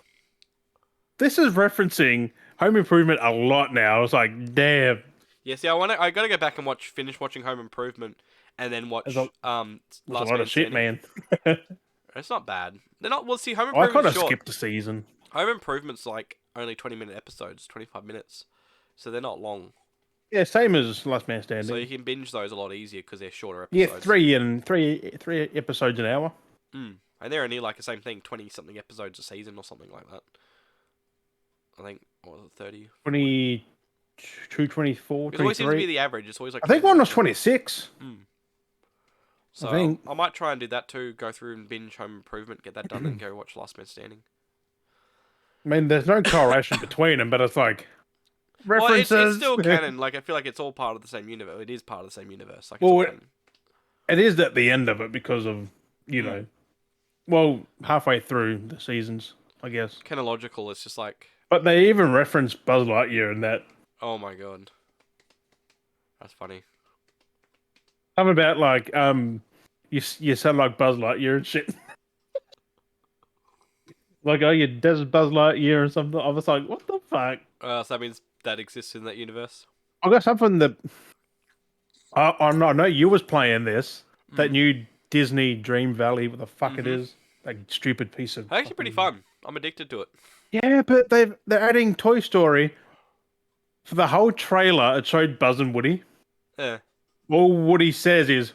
this is referencing home improvement a lot now. I was like, damn. Yeah, see, I gotta go back and finish watching Home Improvement, and then watch There's Last a lot Man of shit, Standing. man. It's not bad. They're not. Well, see, Home I Improvement's kind of short. skipped a season. Home Improvement's like only 20-minute episodes, 25 minutes, so they're not long. Yeah, same as Last Man Standing. So you can binge those a lot easier because they're shorter Yeah, episodes. three episodes an hour. And they're only like the same thing, 20-something episodes a season or something like that. I think, what was it, 30? 22, 24, It always seems to 23. be the average. It's always like. I think one was 26. So I think. I might try and do that too. Go through and binge Home Improvement, get that done, and go watch Last Man Standing. I mean, there's no correlation between them, but it's like references. Well, it's still canon. Like I feel like it's all part of the same universe. It is part of the same universe. Like, Well, it is at the end of it because of well, halfway through the seasons, I guess. Canological. It's just like, But they even reference Buzz Lightyear in that. oh my god, that's funny. Something about like you sound like Buzz Lightyear and shit. Like, oh, you does Buzz Lightyear or something. I was like, what the fuck? So that means that exists in that universe. I got something that. I know you was playing this. That new Disney Dream Valley, what the fuck it is. That stupid piece of. Actually, pretty fun. I'm addicted to it. Yeah, but they're adding Toy Story. For the whole trailer, it showed Buzz and Woody. Yeah. All Woody says is,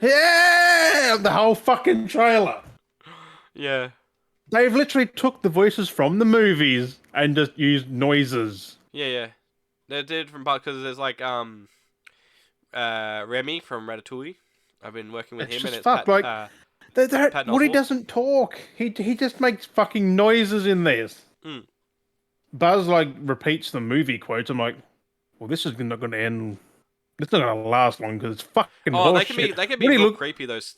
"Yeah!" The whole fucking trailer. Yeah. They've literally took the voices from the movies and just used noises. Yeah. They did from part because there's like Remy from Ratatouille. I've been working with It's him, and just it's fuck. Pat. Like Pat Woody Oswalt. doesn't talk. He just makes fucking noises in this. Mm. Buzz like repeats the movie quotes. I'm like, well, this is not going to end. It's not going to last long because it's fucking Oh, horseshit. they can be Woody real look. creepy. Those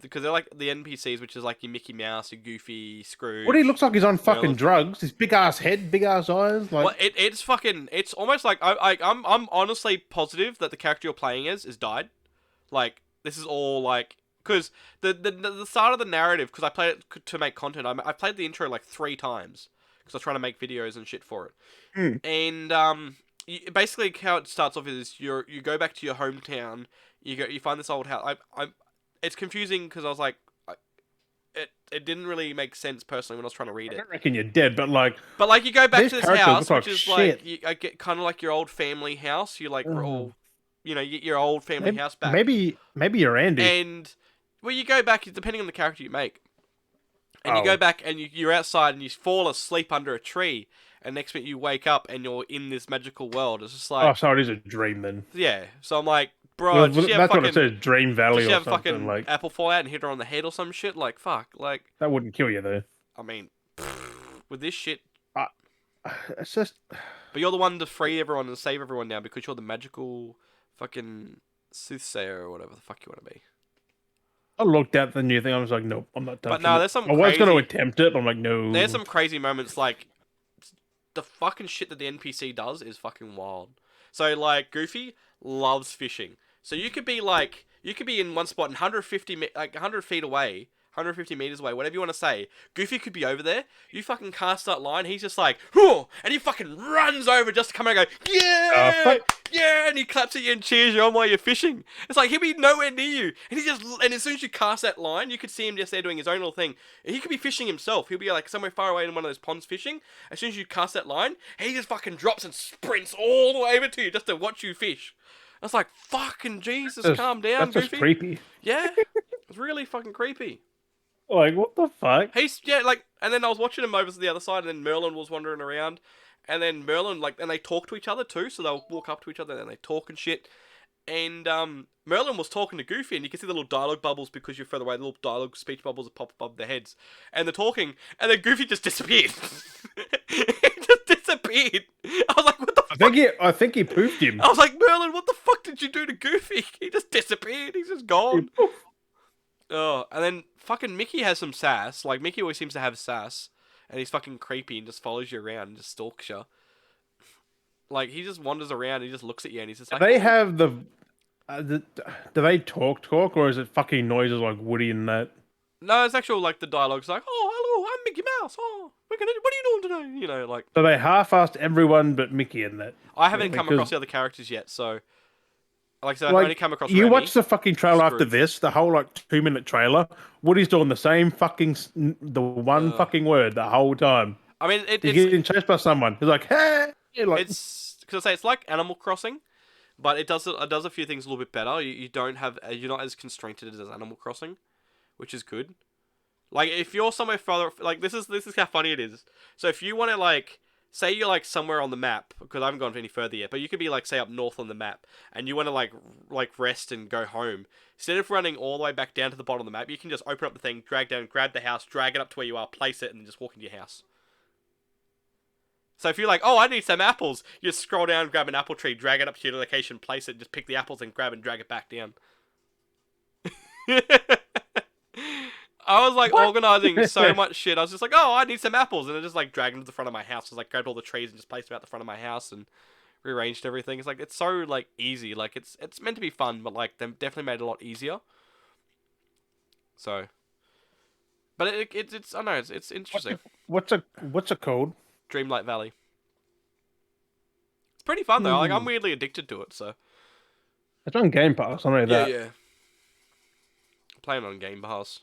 because they're like the NPCs, which is like your Mickey Mouse, your Goofy, Scrooge. Woody looks like he's on fucking Merlin. drugs. His big ass head, big ass eyes. Like, Well, it's almost like I'm honestly positive that the character you're playing as is died. Like this is all like because the start of the narrative, because I played it to make content. I played the intro like 3 times because I was trying to make videos and shit for it. Mm. And basically how it starts off is you go back to your hometown. You find this old house. It's confusing because I was like. It didn't really make sense personally when I was trying to read I it. don't reckon you're dead, but like, you go back these to this characters house, look which like is shit. like I get kind of like your old family house. You like Mhm. all, you get your old family house back. maybe you're Andy. And well, you go back depending on the character you make, and you Oh. go back and you're outside and you fall asleep under a tree, and next minute you wake up and you're in this magical world. It's just like Oh, sorry, it is a dream then. yeah. So I'm like, bro, Well, did you have that's what fucking it says, Dream Valley did you or have something. fucking Like, apple fall out and hit her on the head or some shit? Like fuck, like that wouldn't kill you though. I mean, with this shit. It's just. But you're the one to free everyone and save everyone now because you're the magical fucking soothsayer or whatever the fuck you want to be. I looked at the new thing. I was like, nope, I'm not touching But no, it. there's some I was going to crazy- attempt it, but I'm like, no. There's some crazy moments like the fucking shit that the NPC does is fucking wild. So like Goofy loves fishing. So you could be in one spot and 100 feet away, 150 meters away, whatever you want to say. Goofy could be over there. You fucking cast that line. He's just like, whoo, and he fucking runs over just to come out and go, yeah, yeah, and he claps at you and cheers you on while you're fishing. It's like he'll be nowhere near you, and as soon as you cast that line, you could see him just there doing his own little thing. He could be fishing himself. He'll be like somewhere far away in one of those ponds fishing. As soon as you cast that line, he just fucking drops and sprints all the way over to you just to watch you fish. I was like, fucking Jesus, calm down, That's Goofy. just creepy. Yeah, it's really fucking creepy. Like, what the fuck? And then I was watching him over to the other side, and then Merlin was wandering around, and then Merlin, and they talk to each other too, so they'll walk up to each other, and they talk and shit, and, Merlin was talking to Goofy, and you can see the little dialogue bubbles because you're further away, the little dialogue speech bubbles that pop above their heads, and they're talking, and then Goofy just disappeared. He just disappeared. I was like, what the fuck? I think he poofed him. I was like, Merlin, what the fuck did you do to Goofy? He just disappeared. He's just gone. Oh, and then fucking Mickey has some sass. Like, Mickey always seems to have sass. And he's fucking creepy and just follows you around and just stalks you. Like, he just wanders around and he just looks at you and he's just like... They have do they talk, or is it fucking noises like Woody and that? No, it's actual, like, the dialogue's like, oh, hello, I'm Mickey Mouse. Oh, what are you doing today? You know, like... So they half-assed everyone but Mickey in that. I haven't come across the other characters yet, so... Like I said, I've Like, only come across you Remy. watch the fucking trailer after Scrooge. this, the whole like 2-minute trailer. Woody's doing the same fucking one fucking word the whole time. I mean, He's getting chased by someone. He's like, hey, like, it's because I say it's like Animal Crossing, but it does a few things a little bit better. You don't have you're not as constrained as Animal Crossing, which is good. Like if you're somewhere further, like this is how funny it is. So if you want to like. Say you're like somewhere on the map, because I haven't gone any further yet, but you could be like say up north on the map, and you want to like rest and go home. Instead of running all the way back down to the bottom of the map, you can just open up the thing, drag down, grab the house, drag it up to where you are, place it, and then just walk into your house. So if you're like, oh, I need some apples, you just scroll down, grab an apple tree, drag it up to your location, place it, just pick the apples and grab and drag it back down. I was like organizing so much shit. I was just like, oh, I need some apples, and I just like dragged them to the front of my house. I was like, grabbed all the trees and just placed them out the front of my house and rearranged everything. It's like it's so like easy. Like it's meant to be fun, but like they definitely made it a lot easier. So, but it's I don't know it's interesting. what's it called? Dreamlight Valley. It's pretty fun though. Like I'm weirdly addicted to it. So It's on Game Pass. I know that. yeah. Playing on Game Pass.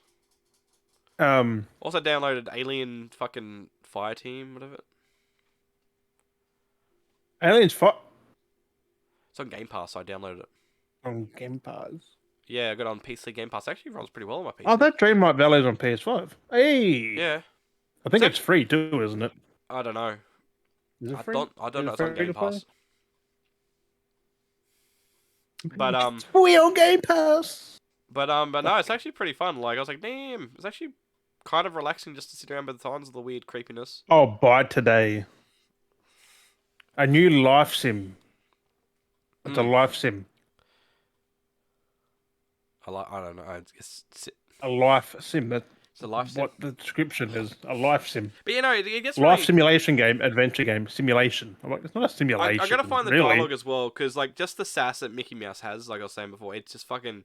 Um, Also downloaded Alien fucking Fireteam, whatever. Aliens Fight It's on Game Pass, so I downloaded it. on Game Pass. Yeah, I got it on PC Game Pass. Actually runs pretty well on my PC. Oh, that Dreamlight Valley's on PS5. Hey. Yeah. I think So- it's free too, isn't it? I don't know. Is it I free? don't Is know. it It's on free Game to play? Pass. But We on Game Pass. but no, it's actually pretty fun. Like I was like, damn, it's actually kind of relaxing just to sit around by the times of the weird creepiness. Oh, buy today. A new life sim. It's a Mm. life sim. I don't know. A life sim. That's It's a life sim. what the description is. A life sim. But you know, it gets Life really. simulation game, adventure game, simulation. I'm like, it's not a I simulation. gotta find the really. dialogue as well, because like just the sass that Mickey Mouse has, like I was saying before, it's just fucking.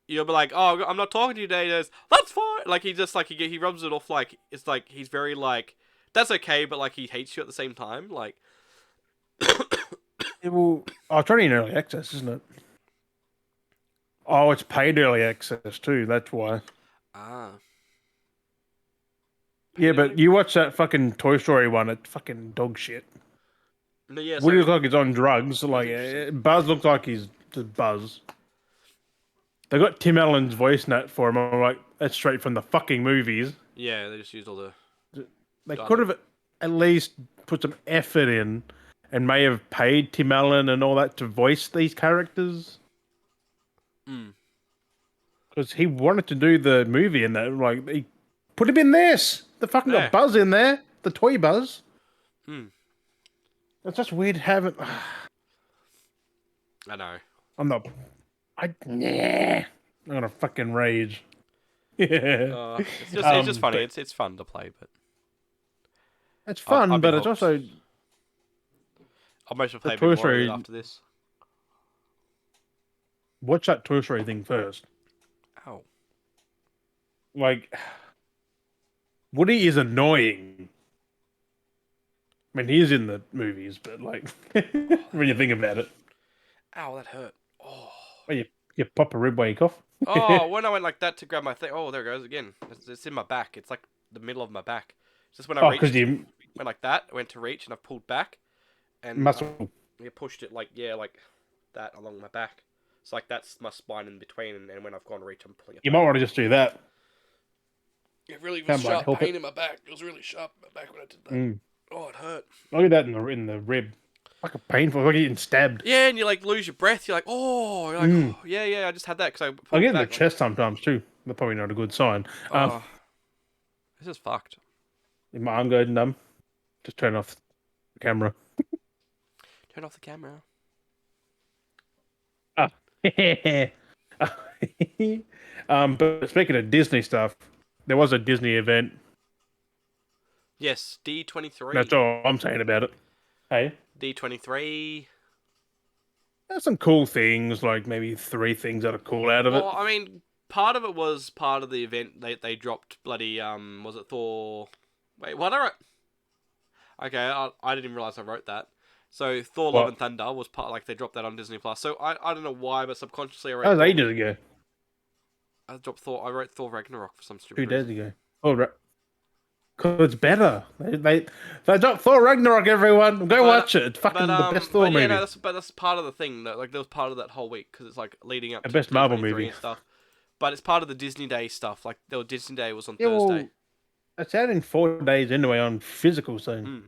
You'll be like, oh, I'm not talking to you today. He goes, that's fine. Like he just like he rubs it off like it's like he's very like that's okay, but like he hates you at the same time. Like, It will. Oh, it's already in early access, isn't it? Oh, it's paid early access too. That's why. ah, Yeah, Paid but early? you watch that fucking Toy Story one. It's fucking dog shit. No, yeah. Woody So looks like he's on drugs. Like interesting. Buzz looks like he's just Buzz. They got Tim Allen's voice in that for him. I'm like, that's straight from the fucking movies. yeah, they just used all the. They Got could it. have at least put some effort in, and may have paid Tim Allen and all that to voice these characters. Mm. Because he wanted to do the movie in that. Like, he put him in this. The fucking Yeah. got Buzz in there. The toy Buzz. Hmm. It's just weird having. I know. I'm not. I'm gonna fucking rage. Yeah. It's just funny. But It's fun to play, but it's fun, I've been but it's hooked. also I'll most the play a Toy bit more of it Story. after this. Watch that Toy Story thing first. Ow. Like, Woody is annoying. I mean, he is in the movies, but like, when you think about it, Ow, that hurt. Oh. when you pop a rib when you cough. Oh, when I went like that to grab my thing. Oh, there it goes again. It's in my back. It's like the middle of my back. It's just when I Oh, reached, because you went like that. I went to reach and I pulled back, and muscle. I pushed it like like that along my back. So like that's my spine in between, and when I've gone to reach, I'm pulling it. You back. might want to just do that. It really was Can't bloody sharp help pain it. in my back. It was really sharp in my back when I did that. Mm. Oh, it hurt. Look at that in the rib. Fucking painful. Like getting stabbed. Yeah, and you like lose your breath. You're like, oh, Mm. oh, yeah. I just had that because I I pulled get it in the back. chest sometimes too. That's probably not a good sign. Oh, this is fucked. If my arm goes numb, just turn off the camera. Turn off the camera. Ah. But speaking of Disney stuff, there was a Disney event. Yes, D23. That's all I'm saying about it. Hey, D23. there's some cool things, like maybe 3 things that are cool out of it. Well, I mean, part of it was part of the event. They dropped bloody was it Thor? Wait, what? Okay, I didn't even realize I wrote that. So Thor: Love What? and Thunder was part like they dropped that on Disney Plus. So I don't know why, but subconsciously I That wrote was Thor, ages ago. I dropped Thor. I wrote Thor Ragnarok for some 2 stupid days reason. ago. Oh, right. Because it's better. They dropped Thor Ragnarok, everyone. Go watch it. It's fucking the best Thor but movie. yeah, no, that's part of the thing. Like there was part of that whole week because it's like leading up The to best Marvel D23 movie. and stuff. But it's part of the Disney Day stuff. Like the Disney Day was on Yeah, well, Thursday. it's out in 4 days anyway on physical, so. Mm.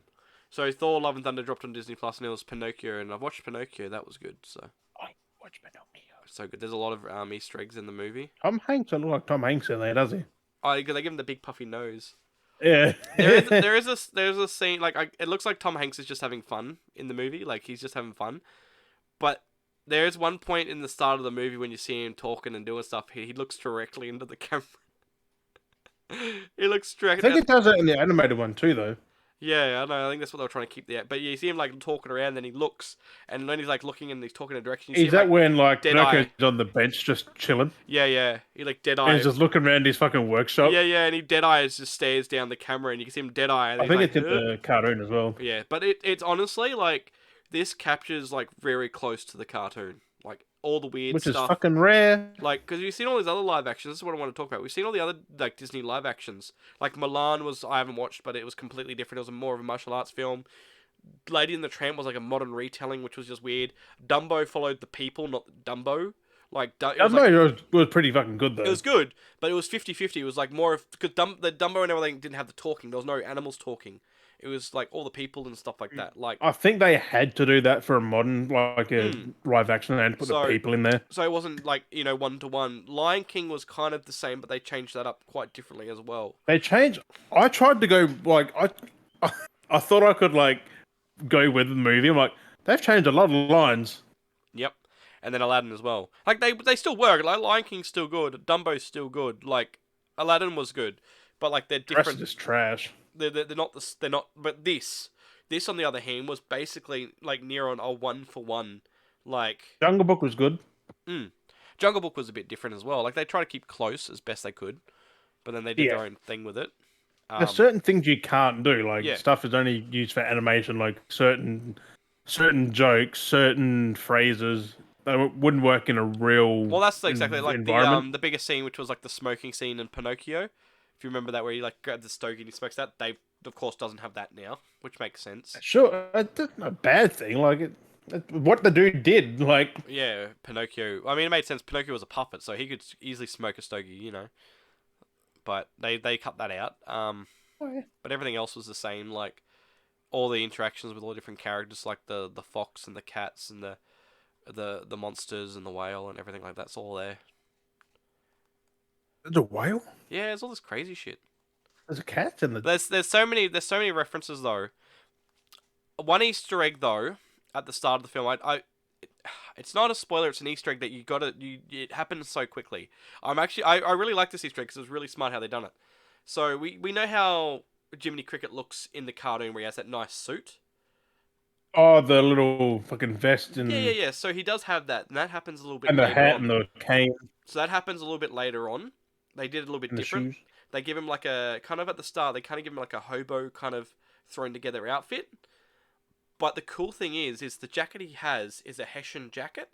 So Thor: Love and Thunder dropped on Disney Plus, and it was Pinocchio, and I've watched Pinocchio. That was good. So I watch Pinocchio. so good. There's a lot of Easter eggs in the movie. Tom Hanks doesn't look like Tom Hanks in there, does he? Oh, they give him the big puffy nose. Yeah. There's a scene like it looks like Tom Hanks is just having fun in the movie, like he's just having fun. But there is one point in the start of the movie when you see him talking and doing stuff. He looks directly into the camera. He looks I directly. think it does it in the animated one too, though. Yeah, I know. I think that's what they were trying to keep there. But you see him like talking around, then he looks, and when he's like looking and he's talking in a direction. You see Is him, that when like dead Pinocchio's eye. on the bench just chilling? Yeah. He like dead And eye. he's just looking around his fucking workshop? Yeah, and he dead eyes just stares down the camera, and you can see him dead eye. And I he's think like, it's in the cartoon as well. Yeah, but it's honestly like this captures like very close to the cartoon, like all the weird Which is stuff. fucking rare. Like, because you've seen all these other live actions. This is what I want to talk about. We've seen all the other like Disney live actions. Like Milan was I haven't watched, but it was completely different. It was more of a martial arts film. Lady and the Tramp was like a modern retelling, which was just weird. Dumbo followed the people, not Dumbo. Like it I was, know like, it was pretty fucking good though. it was good, but it was 50-50. It was like more of because the Dumbo and everything didn't have the talking. There was no animals talking It was like all the people and stuff like that. Like, I think they had to do that for a modern, like a live action, and put the So- people in there. so it wasn't like 1-to-1. Lion King was kind of the same, but they changed that up quite differently as well. They changed. I tried to go like I thought I could like go with the movie. I'm like, they've changed a lot of lines. Yep. And then Aladdin as well. Like they still work. Like Lion King's still good. Dumbo's still good. Like Aladdin was good, but like they're The rest different. is just trash. They're not the they're not. But this on the other hand was basically like near on a 1-for-1. Like Jungle Book was good. Jungle Book was a bit different as well. Like they tried to keep close as best they could, but then they did Yeah. their own thing with it. There's certain things you can't do. Like Yeah. stuff is only used for animation. Like certain jokes, certain phrases that wouldn't work in a real. Well, that's exactly like environment. the biggest scene, which was like the smoking scene in Pinocchio. If you remember that, where he like grabs the stogie and he smokes that, they of course doesn't have that now, which makes sense. Sure, that's not a bad thing. Like what the dude did. Like Yeah, Pinocchio. I mean, it made sense. Pinocchio was a puppet, so he could easily smoke a stogie, But they cut that out. But everything else was the same. Like all the interactions with all the different characters, like the fox and the cats and the monsters and the whale and everything like that's all there. there's a whale. Yeah, there's all this crazy shit. There's a cat in the. There's so many references though. One Easter egg though at the start of the film, it's not a spoiler. It's an Easter egg that it happens so quickly. I really like this Easter egg because it was really smart how they done it. So we know how Jiminy Cricket looks in the cartoon where he has that nice suit. Oh, the little fucking vest and Yeah. So he does have that, and that happens a little bit and the later hat on. and the cane So that happens a little bit later on. They did it a little bit and the different. shoes. They give him like a kind of at the start. They kind of give him like a hobo kind of thrown together outfit. But the cool thing is the jacket he has is a Hessian jacket.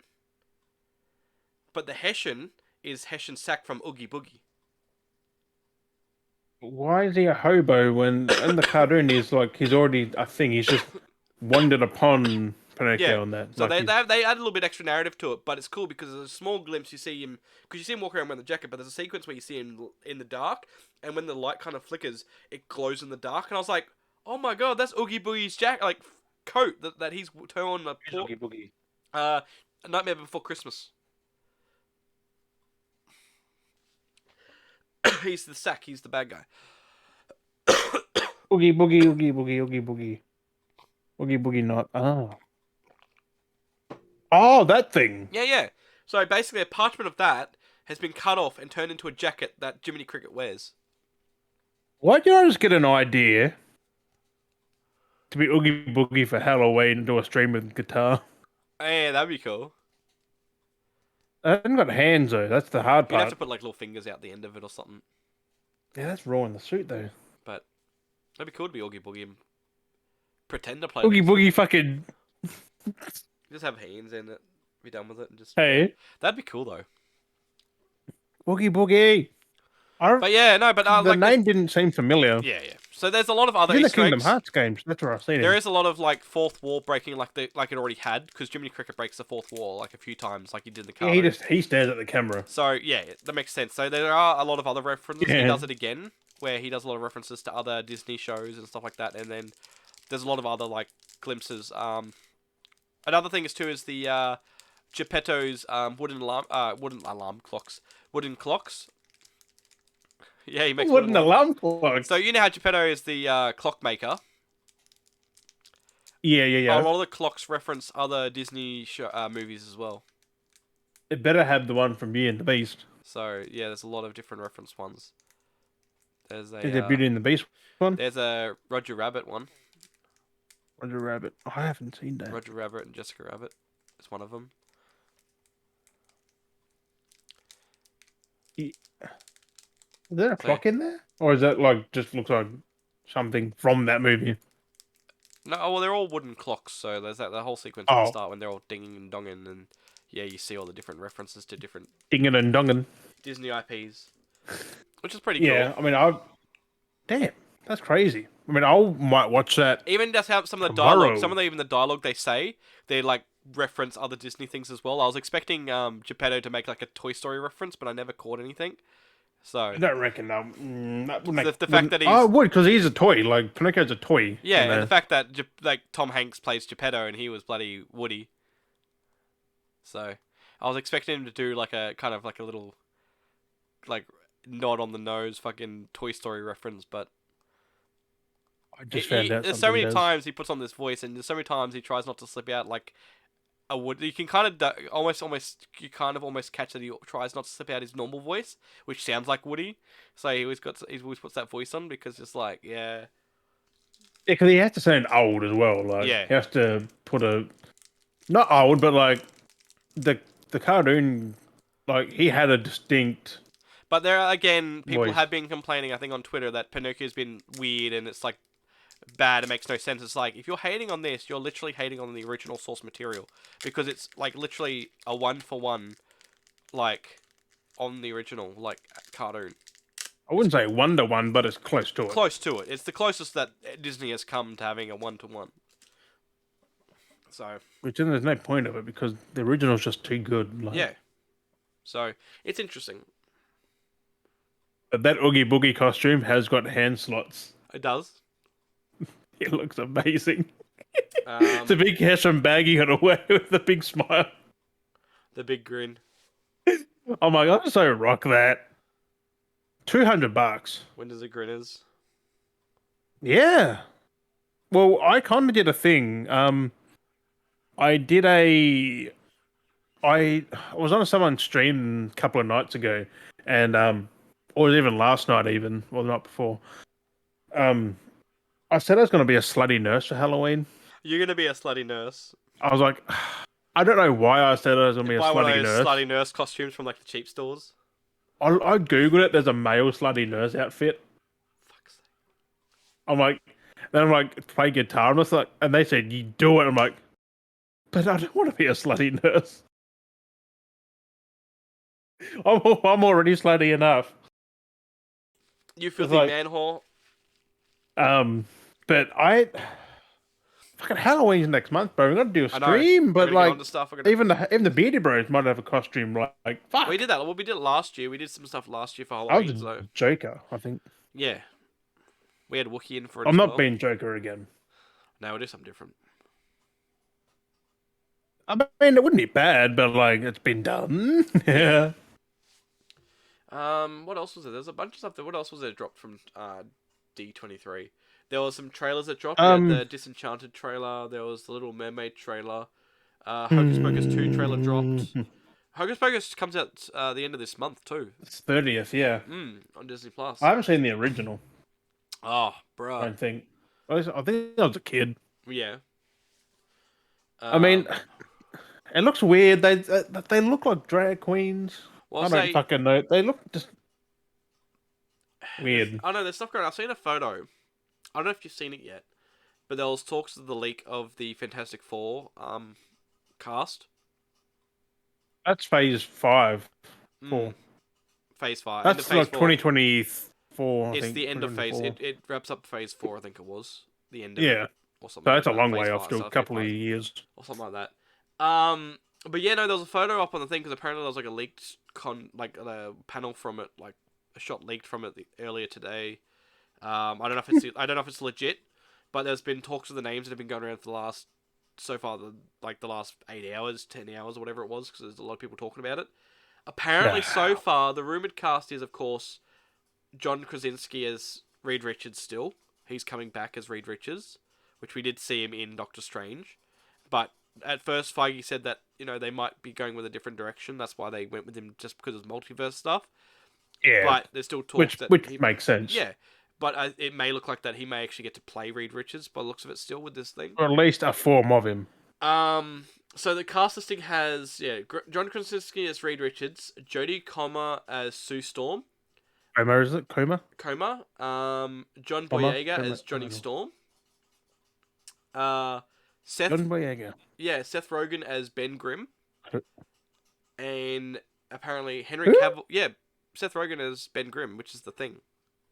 But the Hessian is Hessian sack from Oogie Boogie. Why is he a hobo when in the cartoon he's like he's already a thing? He's just wandered upon Pinocchio Yeah. on that. So Like they add a little bit extra narrative to it, but it's cool because there's a small glimpse you see him because you see him walk around wearing the jacket, but there's a sequence where you see him in the dark, and when the light kind of flickers, it glows in the dark, and I was like, oh my god, that's Oogie Boogie's jacket, like coat that he's turned on the Oogie Boogie. A Nightmare Before Christmas. He's the sack. He's the bad guy. Oogie Boogie, Oogie Boogie, Oogie Boogie. Oogie Boogie not. Oh. Oh, that thing. Yeah. So basically, a parchment of that has been cut off and turned into a jacket that Jiminy Cricket wears. Why don't I just get an idea to be Oogie Boogie for Halloween and do a stream with guitar? Yeah, that'd be cool. I haven't got hands though. That's the hard You'd have part. to put like little fingers out the end of it or something. Yeah, that's raw in the suit though. But that'd be cool to be Oogie Boogie and pretend to play. Oogie the Boogie fucking. Just have hands in it. Be done with it and just. Hey. That'd be cool though. Oogie Boogie. But yeah, no, but The like name didn't seem familiar. Yeah. So there's a lot of other It's in the Easter Kingdom eggs. Hearts games. That's where I've seen There it. is a lot of like fourth wall breaking, like it already had, because Jiminy Cricket breaks the fourth wall like a few times, like he did in the car. Yeah, he stares at the camera. So yeah, that makes sense. So there are a lot of other references. He Yeah. does it again, where he does a lot of references to other Disney shows and stuff like that, and then there's a lot of other like glimpses. Another thing is the Geppetto's wooden clocks. Yeah, he makes Wooden wooden alarm clock. So you know how Geppetto is the clockmaker. Yeah. A lot of the clocks reference other Disney movies as well. It better have the one from Beauty and the Beast. So yeah, there's a lot of different reference ones. There's Is there Beauty and the Beast one? There's a Roger Rabbit one. Roger Rabbit. I haven't seen that. Roger Rabbit and Jessica Rabbit is one of them. Is there a clock in there? Or is that like just looks like something from that movie? No, well they're all wooden clocks, so there's that the whole sequence at the Oh. start when they're all dinging and donging, and yeah, you see all the different references to different Dingin' and dongin'. Disney IPs, which is pretty cool. Yeah, I mean, damn, that's crazy. I mean, I might watch that. Even just how some of the Tomorrow. dialogue, even the dialogue they say, they like reference other Disney things as well. I was expecting Geppetto to make like a Toy Story reference, but I never caught anything. So I don't reckon that would make. the fact that I he's would because he's a toy. Like Pinocchio's a toy. yeah, you know? and the fact that like Tom Hanks plays Geppetto and he was bloody Woody. So I was expecting him to do like a kind of like a little like nod on the nose, fucking Toy Story reference, but I just found out there's so something many does. times he puts on this voice, and there's so many times he tries not to slip out like a wood. You can kind of almost catch that he tries not to slip out his normal voice, which sounds like Woody. So he always puts that voice on because it's like Yeah, because he has to sound old as well. Like yeah. he has to put a not old, but like the cartoon, like he had a distinct But there are, again, people voice. have been complaining, I think, on Twitter that Pinocchio's been weird and it's like bad. It makes no sense. It's like if you're hating on this, you're literally hating on the original source material because it's like literally a 1-for-1, like on the original like cartoon. I wouldn't say 1-to-1, but it's close to it. Close to it. It's the closest that Disney has come to having a 1-to-1. So Which then there's no point of it because the original's just too good. Like, yeah. So it's interesting. but that Oogie Boogie costume has got hand slots. It does. It looks amazing. Um, It's a big Hessian baggy got away with a big smile. the big grin. Oh my god, so rock that. $200. When does the grinners? Yeah. Well, I kind of did a thing. I did a. I was on someone's stream a couple of nights ago, and or even last night, even well, the night before. I said I was going to be a slutty nurse for Halloween. You're gonna be a slutty nurse. I was like, I don't know why I said I was going to be a Buy one of slutty those nurse. slutty nurse costumes from like the cheap stores. I googled it. There's a male slutty nurse outfit. Fuck's sake. I'm like, then I'm like, play guitar. I'm just like, and they said you do it. I'm like, but I don't want to be a slutty nurse. I'm already slutty enough. You filthy like- man whore. But fucking Halloween's next month, bro. We're gonna do a I know. stream, We're but gonna get like onto stuff. We're gonna... even the Beardy Bros might have a costume. Like fuck. We did that. Well, we did it last year. We did some stuff last year for I Halloween. was So Joker. I think yeah, we had Wookiee in for it. I'm as not well. being Joker again. No, we'll do something different. I mean, it wouldn't be bad, but like it's been done. Yeah. What else was there? There's a bunch of stuff. What else was there dropped from D23? There was some trailers that dropped. We had the Disenchanted trailer. There was the Little Mermaid trailer. Hocus Pocus 2 trailer dropped. Hocus Pocus comes out the end of this month too. It's 30th, yeah. On Disney Plus. I haven't seen the original. Oh, I bruh. don't think. I think I was a kid. Yeah. I mean, it looks weird. They look like drag queens. well, I don't fucking know. They look just weird. I know there's stuff going on. I've seen a photo. I don't know if you've seen it yet, but there was talks of the leak of the Fantastic Four cast. That's phase 5. 4. Phase 5. That's end of phase like 4. 2024. I It's think, the end of phase. 2024. It wraps up phase 4. I think it was the end of Yeah. it, or something. So that's a like long that. way Phase off, 5, still so a phase couple of 5, years. or something like that. But yeah, no, there was a photo up on the thing because apparently there was like a leaked a panel from it, like a shot leaked from it earlier today. I don't know if it's legit, but there's been talks of the names that have been going around for the last the last 8 hours, 10 hours, or whatever it was, because there's a lot of people talking about it. Apparently, so far, the rumored cast is, of course, John Krasinski as Reed Richards still. He's coming back as Reed Richards, which we did see him in Doctor Strange. But at first, Feige said that, they might be going with a different direction. That's why they went with him, just because of multiverse stuff. Yeah. But there's still talks which makes sense. Yeah. But it may look like that he may actually get to play Reed Richards by the looks of it still with this thing. Or at least a form of him. So the cast listing has John Krasinski as Reed Richards, Jodie Comer as Sue Storm, Coma, is it? Coma? John Boyega as Johnny Storm, Seth John Boyega. Seth Rogen as Ben Grimm, and apparently Henry Who? Cavill. Yeah, Seth Rogen as Ben Grimm, which is the thing.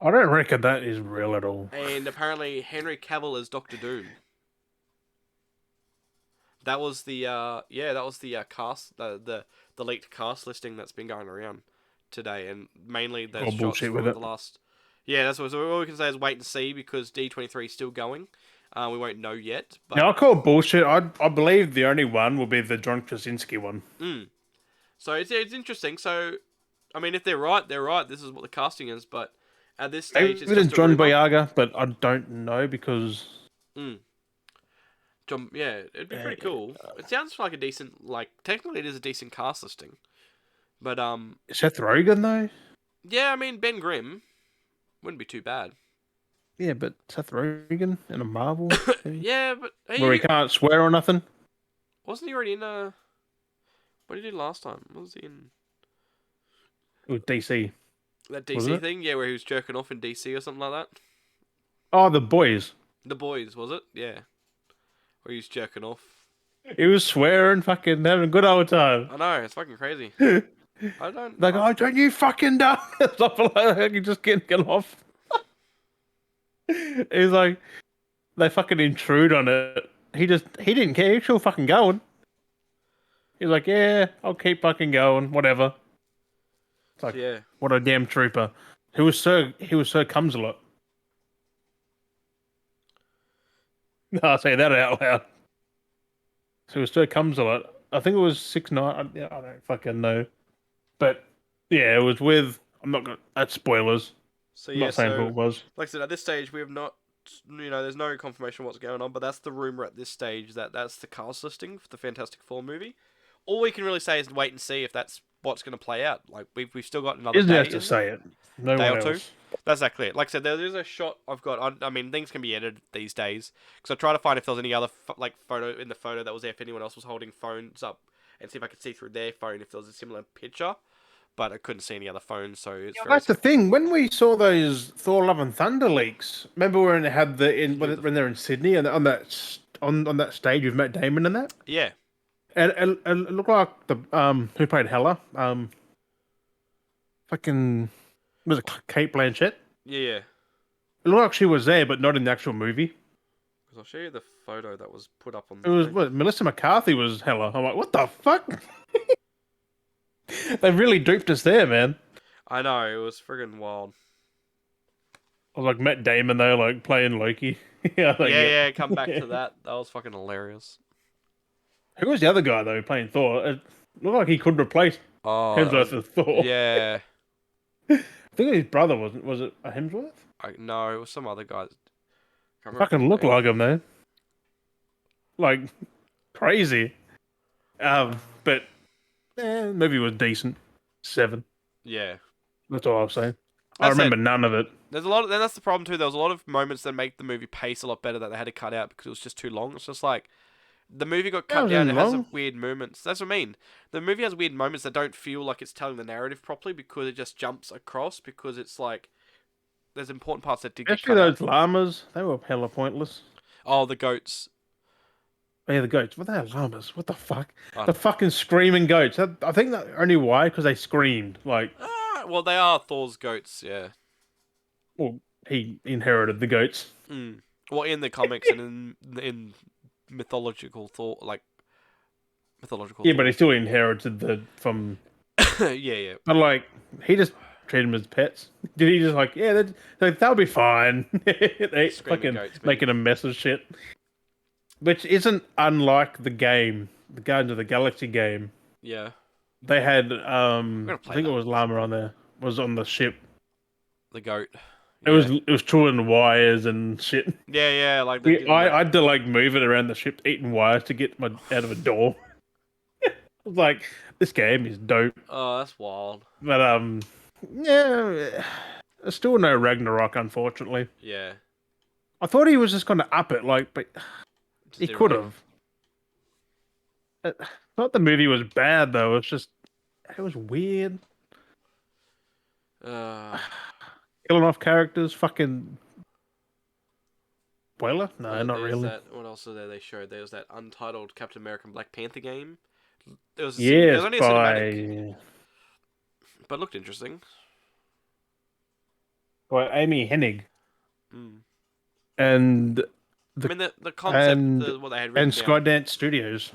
I don't reckon that is real at all. And apparently Henry Cavill as Doctor Doom. That was the cast, the leaked cast listing that's been going around. today, and mainly Oh, those shots bullshit with from it. the last. Yeah, that's what. So all we can say is wait and see because D23 is still going. We won't know yet, but Now I call it bullshit. I believe the only one will be the John Krasinski one. So it's interesting. So, I mean, if they're right, they're right. This is what the casting is, but at this stage, Maybe it's it's just a John rumor. Boyega, but I don't know because John, yeah, it'd be pretty cool. It sounds like a decent, like technically it is a decent cast listing, but Seth Rogen though. yeah, I mean Ben Grimm wouldn't be too bad. Yeah, but Seth Rogen in a Marvel thing Yeah, but where he he can't swear or nothing. wasn't he already in a. What did he do last time? Was he in It was DC, that wasn't DC it? thing? Yeah, where he was jerking off in DC or something like that. Oh, The Boys. The Boys, was it? Yeah, where he was jerking off. He was swearing, fucking having a good old time. I know it's fucking crazy. Like, I don't. oh, don't you fucking dumb. Stuff like that. You just can't get off. He's like, they fucking intrude on it. He didn't care. He's still fucking going. He's like, yeah, I'll keep fucking going, whatever. It's like, Yeah. what a damn trooper. He was Sir Comes-a-lot. No, I'll say that out loud. So it was Sir Comes-a-lot. I think it was 6'9". I don't fucking know. But yeah, it was with. I'm not gonna. That's spoilers. So I'm yeah, not saying who so it was. like I said, at this stage we have not, there's no confirmation of what's going on, but that's the rumor at this stage that that's the cast listing for the Fantastic Four movie. All we can really say is wait and see if that's what's going to play out. Like we've still got another Isn't day, has to isn't it? say it. No Day one or two. else. That's exactly it. Like I said, there is a shot I've got. I mean, things can be edited these days because I try to find if there was any other photo in the photo that was there if anyone else was holding phones up and see if I could see through their phone if there was a similar picture. But I couldn't see any other phones, so it's very. That's the thing. When we saw those Thor: Love and Thunder leaks, remember when it had when they're in Sydney and on that stage with Matt Damon and that, Yeah. and it looked like the who played Hela fucking was it Kate Blanchett? Yeah. It looked like she was there, but not in the actual movie. Because I'll show you the photo that was put up on It the was thing. what Melissa McCarthy was Hela. I'm like, what the fuck? They really duped us there, man. I know, it was friggin' wild. I was like Matt Damon though, like playing Loki. Yeah, like, Yeah, come back to that. That was fucking hilarious. Who was the other guy though playing Thor? It looked like he could replace Oh, Hemsworth as Thor. yeah. I think his brother wasn't. Was it a Hemsworth? No, it was some other guy. Can't remember Fucking his look name. like him, man. Like crazy. But movie was decent. 7. Yeah. That's all I'm saying. I That's remember it. none of it. There's a lot of, and that's the problem too. There was a lot of moments that make the movie pace a lot better that they had to cut out because it was just too long. It's just like the movie got cut was down. in It has long. weird moments. That's what I mean. The movie has weird moments that don't feel like it's telling the narrative properly because it just jumps across because it's like there's important parts that did get Especially cut those out. llamas. They were hella pointless. Oh, the goats. Oh, yeah, the goats. What the hell, llamas? What the fuck? I The know. fucking screaming goats. I think that only why because they screamed. Like, Well, they are Thor's goats. Yeah. well, he inherited the goats. Mm. Well, in the comics and in mythological Thor, like mythological. Yeah, Thor. but he still inherited the from. Yeah. But like, he just treated them as pets. Did he just like, yeah, they'll be fine? They Screaming fucking goats, man. making a mess of shit. Which isn't unlike the game, the Guardians of the Galaxy game. Yeah. They had gonna I play think that. it was llama on there. Was on the ship. The goat. It was chewing wires and shit. Yeah. Like they did. I had to like move it around the ship, eating wires to get my out of a door. I was like, this game is dope. Oh, that's wild. But yeah, still no Ragnarok, unfortunately. Yeah. I thought he was just going to up it, like, but Just he didn't could really- have. Not the movie was bad though. It's just it was weird. Killing off characters, fucking. Spoiler? No, not there's really. What else is there? They showed there was that untitled Captain America and Black Panther game. There was Yes, only a cinematic, but it looked interesting. by Amy Hennig Mm. and I mean the concept, and what they had written and down. Skydance Studios.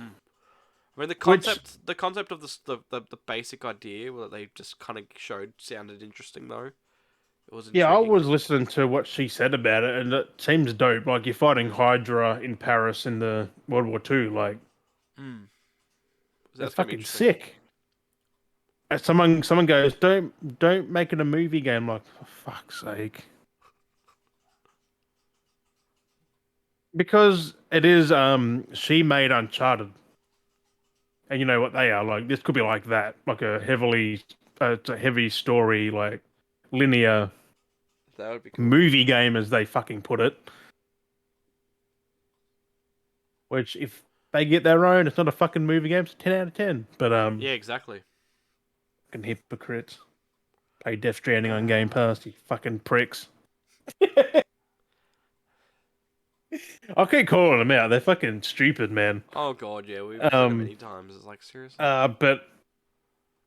I mean, Which, the concept of the basic idea that they just kind of showed sounded interesting though. It was yeah, I intriguing. was listening to what she said about it, and it seems dope. Like you're fighting Hydra in Paris in the World War II. Like Hmm. So that's that's gonna be fucking interesting. sick. And someone goes, don't make it a movie game. Like for fuck's sake, because it is she made Uncharted, and you know what they are like. This could be like that, like it's a heavy story, like linear That would be cool. movie game, as they fucking put it. Which, if they get their own, it's not a fucking movie game. It's a 10 out of 10. But Yeah, exactly. fucking hypocrites play Death Stranding on Game Uh, Pass. You fucking pricks. I keep calling them out. They're fucking stupid, man. oh god, yeah, we've said it Um, many times. It's like seriously. but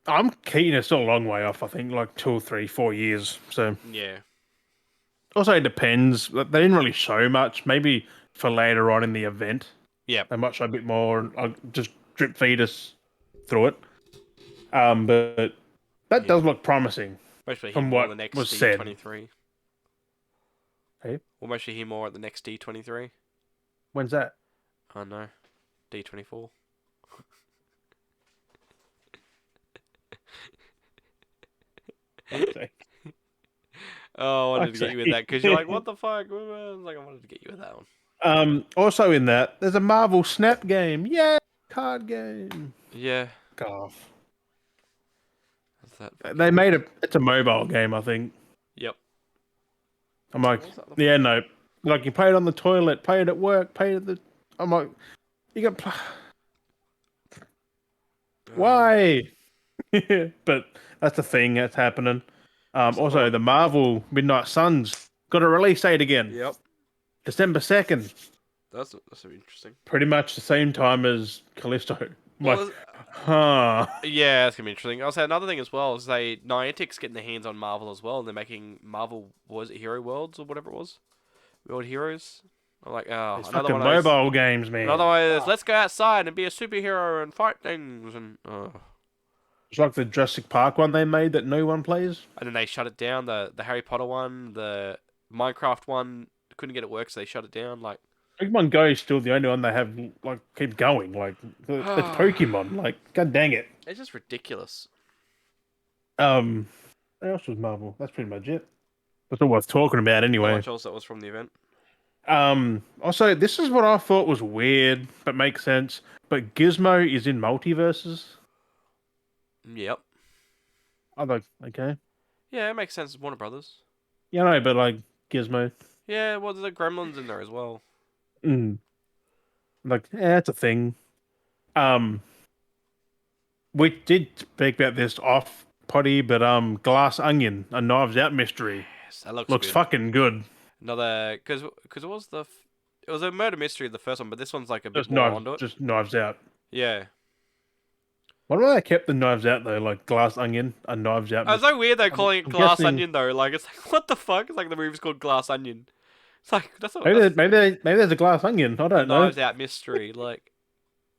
I'm keen. It's still a long way off. I think like 2 or 3, 4 years. So Yeah. also it depends. They didn't really show much. Maybe for later on in the event, Yep. they might show a bit more. And I'll just drip feed us through it. But that Yeah. does look promising Most should hear from more at what the next was said. D23. Hey, We'll most hear more at the next D23. when's that? Oh no, D24. Fuck's sake. Oh, I wanted to Fuck's get you with that sake. because you're like, what the fuck? I was like, I wanted to get you with that one. Also in that, there's a Marvel Snap game. Yeah, card game. Yeah. Fuck off. That's that They fucking. made it's a mobile game, I think. Yep. I'm like, What's that? yeah, no. Like you play it on the toilet, play it at work, play it at the. I'm like, you got. Why? But that's the thing that's happening. What's that Also, one? the Marvel Midnight Suns got a release date again, Yep. December 2nd. That's interesting. Pretty much the same time as Callisto. I'm like, Well, huh. yeah, that's gonna be interesting. I'll say another thing as well is Niantic's getting their hands on Marvel as well, and they're making Marvel was it Hero Worlds or whatever it was, World Heroes. I'm like, oh, These another fucking one of those. mobile games, man. Another one is Fuck. let's go outside and be a superhero and fight things It's like the Jurassic Park one they made that no one plays. and then they shut it down. The Harry Potter one, the Minecraft one couldn't get it work, so they shut it down. Like, Pokemon Go is still the only one they have like keep going. Like it's Pokemon. Like god dang it. it's just ridiculous. What else was Marvel? That's pretty much it. That's all worth talking about Not anyway. much else that was from the event. Also, this is what I thought was weird, but makes sense. But Gizmo is in multiverses. Yep. I'm like, okay. Yeah, it makes sense. It's Warner Brothers. Yeah, no, but like Gizmo. Yeah, well, there's the Gremlins in there as well. Mm. Like, yeah, it's a thing. Um, we did speak about this off potty, but Glass Onion, a Knives Out mystery, Yes, that looks looks good. fucking good. Another because it was it was a murder mystery the first one, but this one's like a bit more onto it. Just Knives Out. Yeah. Why do they kept the Knives Out though? Like Glass Onion, a Knives Out. It's so weird though calling it I'm Glass guessing- Onion though. Like it's like what the fuck? It's like the movie's called Glass Onion. It's like that's what Maybe, that's maybe there's a Glass Onion. I don't know. Knives Out mystery. Like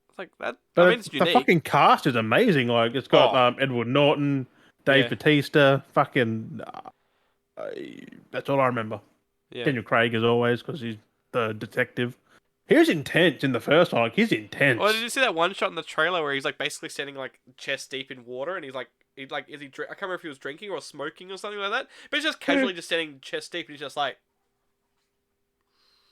it's like that. But I mean, it's the unique. fucking cast is amazing. Like it's got Oh. Edward Norton, Dave Yeah. Bautista. Fucking. That's all I remember. Yeah. Daniel Craig as always because he's the detective. He was intense in the first one. Like he's intense. Well, did you see that one shot in the trailer where he's like basically standing like chest deep in water and he's like is he? I can't remember if he was drinking or smoking or something like that. But he's just casually just standing chest deep and he's just like.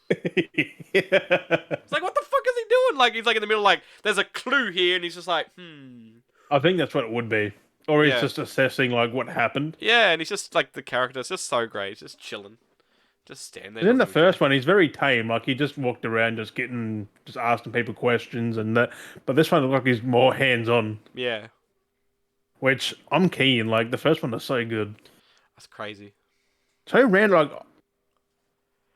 Yeah. It's like, what the fuck is he doing? Like, he's like in the middle, like, there's a clue here, and he's just like, I think that's what it would be, or he's Yeah. just assessing like what happened. Yeah, and he's just like the character. It's just so great. He's just chilling, just standing there. And in the doesn't even first one, he's very tame. Like he just walked around, just asking people questions and that. But this one looks like he's more hands on, care. Yeah, which I'm keen. Like the first one is so good, that's crazy. so random. Like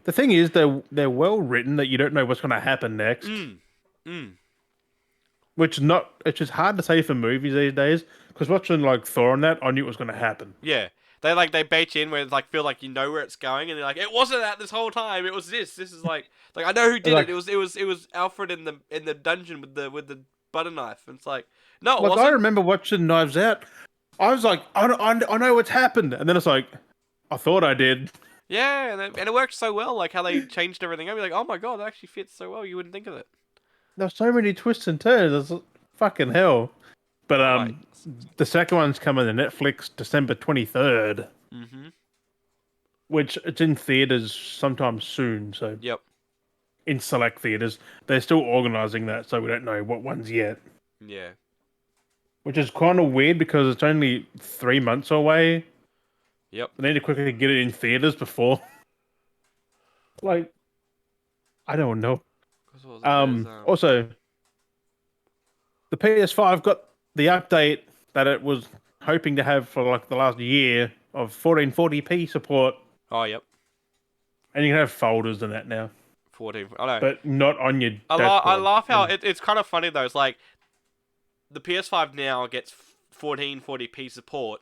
the thing is, they're well written that you don't know what's going to happen next. Which it's just hard to say for movies these days. Because watching like Thor and that, I knew it was going to happen. Yeah, they bait you in where it's like feel like you know where it's going, and they're like, it wasn't that this whole time. It was this. This is like I know who did Like- it. It was Alfred in the dungeon with the butter knife. And it's like, no, it Like, wasn't. I remember watching Knives Out. I was like, I know what's happened. And then it's like, I thought I did. Yeah, and it worked so well, like how they changed everything. I'd be like, oh my god, that actually fits so well. You wouldn't think of it. There's so many twists and turns. It's fucking hell. But Like, the second one's coming to Netflix December 23rd, mm-hmm. which it's in theaters sometime soon. So Yep. in select theaters, they're still organizing that, so we don't know what ones yet. Yeah. Which is kind of weird because it's only 3 months away. Yep. They need to quickly get it in theaters before. Like, I don't know. Also, the PS5 got the update that it was hoping to have for like the last year of 1440p support, Oh, yep. and you can have folders and that now, 14. I know. but not on your I dashboard. laugh how it's kind of funny though. It's like the PS5 now gets 1440p support,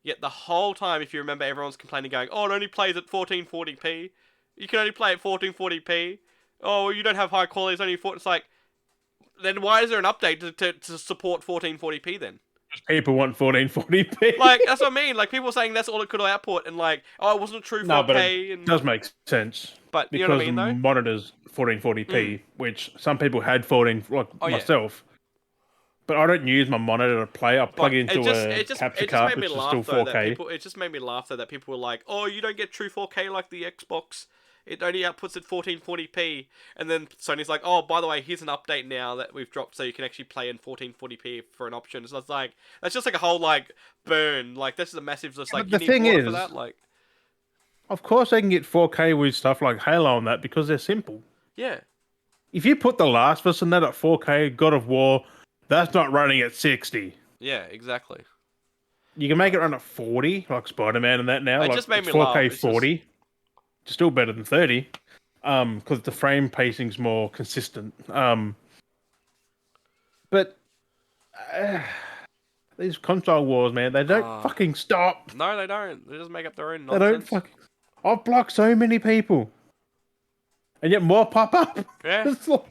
yet the whole time, if you remember, everyone's complaining, going, "Oh, it only plays at 1440p. You can only play at 1440p. Oh, you don't have high quality. It's only 4." It's like, then why is there an update to support 1440p then? People want 1440p. Like, that's what I mean. Like, people are saying that's all it could output, and like, oh, it wasn't true 4K. No, but it does make sense. But you because know what I mean, though? monitors 1440p, which some people had 14, like myself. But I don't use my monitor to play. I plug it into a capture card, which is still 4K. It just made me laugh though that people were like, "Oh, you don't get true 4K like the Xbox. It only outputs at 1440p." And then Sony's like, "Oh, by the way, here's an update now that we've dropped, so you can actually play in 1440p for an option." So it's like that's just like a whole like burn. Like this is a massive just like the you thing need more is, for that. Like, of course they can get 4K with stuff like Halo and that because they're simple. yeah, If you put The Last of Us and that at 4K, God of War, that's not running at 60. yeah, exactly. You can make it run at 40, like Spider-Man and that now. It like, just made it's me 4K laugh. It's 40. Still better than 30. Because the frame pacing's more consistent. But these console wars, man, they don't fucking stop. No, they don't. They just make up their own They nonsense. don't fucking... I've blocked so many people. And yet more pop up. Yeah. It's like...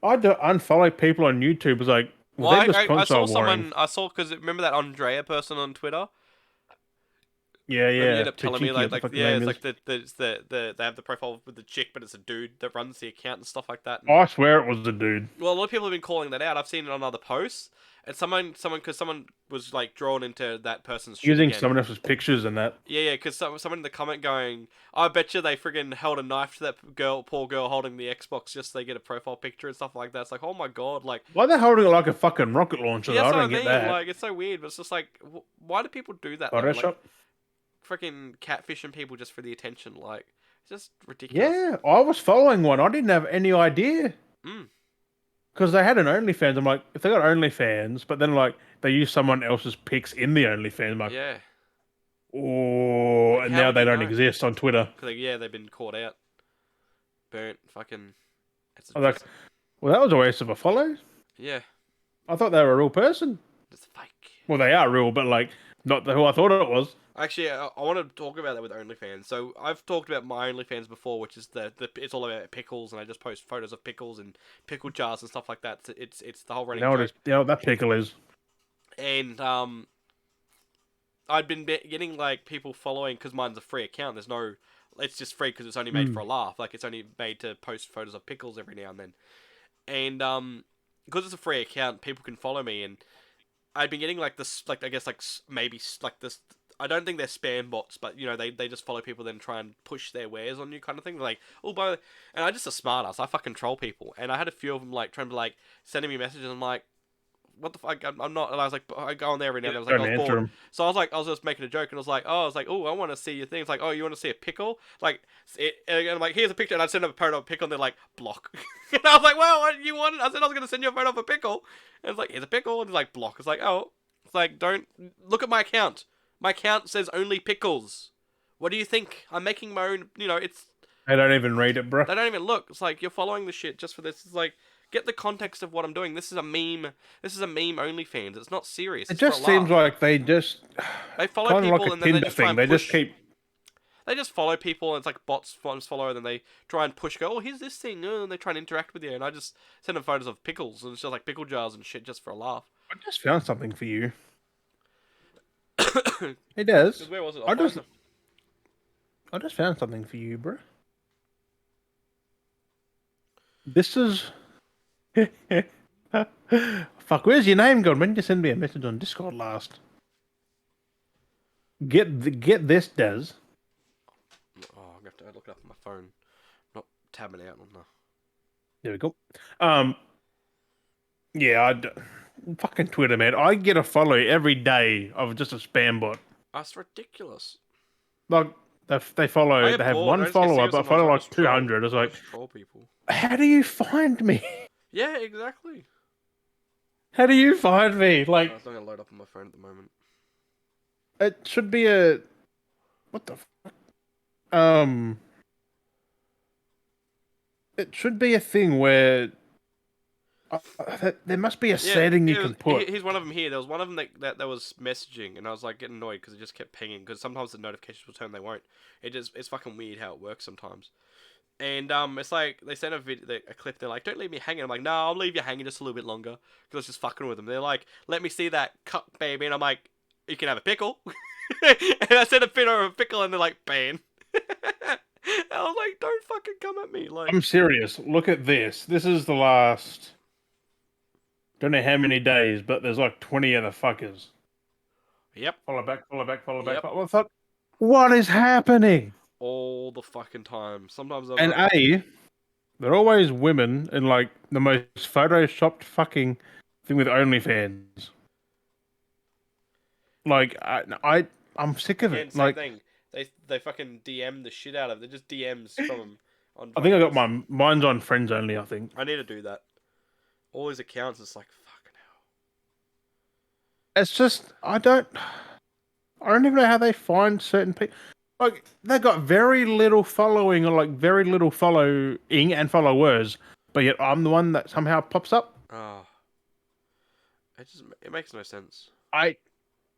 I do unfollow people on YouTube. It's like, well, they're just I console saw warring. someone. I saw because remember that Andrea person on Twitter. Yeah. And he ended up telling me Chichi, like yeah, it's like they have the profile with the chick, but it's a dude that runs the account and stuff like that. And, I swear it was a dude. well, a lot of people have been calling that out. I've seen it on other posts, and someone was like drawn into that person's shit Using again. someone else's pictures and that. Yeah, because someone in the comment going, "I bet you they friggin' held a knife to that poor girl holding the Xbox just so they get a profile picture and stuff like that." It's like, oh my god, like. Why are they holding it like a fucking rocket launcher? Yeah, I that's don't what I get mean. that. Like, it's so weird, but it's just like, why do people do that? Though? Photoshop? Like, freaking catfishing people just for the attention, like, it's just ridiculous. Yeah, I was following one. I didn't have any idea. Because they had an OnlyFans. I'm like, if they got OnlyFans, but then like they use someone else's pics in the OnlyFans, I'm like, Yeah. oh, Like, and how now would they you don't know? exist on Twitter. Because they've been caught out, burnt, fucking. I was like, well, that was a waste of a follow. Yeah, I thought they were a real person. it's fake. Well, they are real, but like not who I thought it was. Actually, I want to talk about that with OnlyFans. So I've talked about my OnlyFans before, which is it's all about pickles, and I just post photos of pickles and pickle jars and stuff like that. So it's the whole running joke. You know what that pickle is. And I'd been getting like people following because mine's a free account. There's no, it's just free because it's only made for a laugh. Like it's only made to post photos of pickles every now and then. And because it's a free account, people can follow me. And I'd been getting like this, like I guess like maybe like this. I don't think they're spam bots, but you know they just follow people then try and push their wares on you kind of thing. Like, oh, and I just a smartass. I fucking troll people, and I had a few of them like trying to like sending me messages. And I'm like, what the fuck? I'm not. And I was like, I go on there every now and then. I was like, I was bored. So I was just making a joke, and I was like, oh, I want to see your thing. It's like, oh, you want to see a pickle? Like, and I'm like, here's a picture, and I'd send them a photo of a pickle, and they're like, block. And I was like, well, what you wanted? I said I was gonna send you a photo of a pickle, and it's like, here's a pickle, and it's like, block. It's like, oh, it's like, don't look at my account. My account says only pickles. What do you think? I'm making my own. You know, it's. They don't even read it, bro. They don't even look. It's like you're following the shit just for this. It's like. Get the context of what I'm doing. This is a meme. This is a meme OnlyFans. It's not serious. It just seems like they just they follow kind of people like a and then they Tinder just try thing. and They push. just keep They just follow people, and it's like bots follow, and then they try and push. Go, oh, here's this thing, and they try and interact with you. And I just send them photos of pickles, and it's just like pickle jars and shit, just for a laugh. I just found something for you. Because It does. where was it? I just found something for you, bro. This is. Fuck, where's your name gone? When did you send me a message on Discord last? Get this, Des. Oh, I'm gonna have to look it up on my phone. Not tabbing out on the. There we go. Yeah, fucking Twitter, man. I get a follow every day of just a spam bot. That's ridiculous. Like they follow. I get They have bored. one I just get follower, serious but I sometimes. follow I like just troll. 200. It's I like, just troll people. how do you find me? Yeah, exactly. How do you find me? Oh, Like, it's not gonna load up on my phone at the moment. it should be a. What the fuck? It should be a thing where there must be a setting you can put. Here's one of them here. There was one of them that was messaging, and I was like getting annoyed because it just kept pinging. Because sometimes the notifications will turn, they won't. It's fucking weird how it works sometimes. And it's like they sent a clip. They're like, "Don't leave me hanging." I'm like, "No, I'll leave you hanging just a little bit longer." Because I was just fucking with them. They're like, "Let me see that cup, baby," and I'm like, "You can have a pickle." And I sent a picture of a pickle, and they're like, "Ban." I was like, "Don't fucking come at me!" Like, I'm serious. Look at this. This is the last. Don't know how many days, but there's like 20 of the fuckers. yep, Follow back, follow back, follow back. Yep. What the fuck? What is happening? all the fucking time. Sometimes I'm And like, they're always women in like the most photoshopped fucking thing with OnlyFans. Like I'm sick of again, it. same Like thing. They fucking DM the shit out of it. They're just DMs from them. On I think I got fucking- mine's on friends only. I think I need to do that. All these accounts, it's like fucking hell. it's just I don't even know how they find certain people. Like they've got very little following or like very little following and followers, but yet I'm the one that somehow pops up. Oh, it makes no sense. I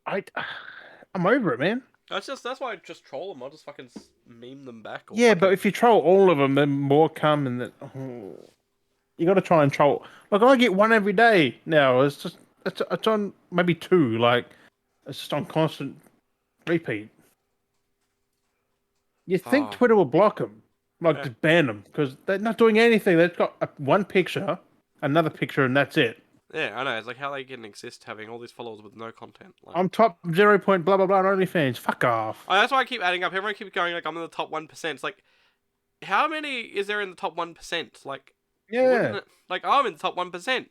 I'm over it, man. That's why I just troll them. I'll just fucking meme them back. Or Yeah, fucking... but if you troll all of them, then more come, and then you got to try and troll. Like I get one every day now. It's just it's on maybe two. Like it's just on constant repeat. You think Oh. Twitter will block them, like Yeah. just ban them because they're not doing anything. They've got one picture, another picture, and that's it. Yeah, I know. It's like how they can exist having all these followers with no content. Like, I'm top 0. Blah blah blah on OnlyFans. Fuck off. that's why I keep adding up. Everyone keeps going like I'm in the top 1%. It's like, how many is there in the top 1%? Like, Yeah. like I'm in the top 1%.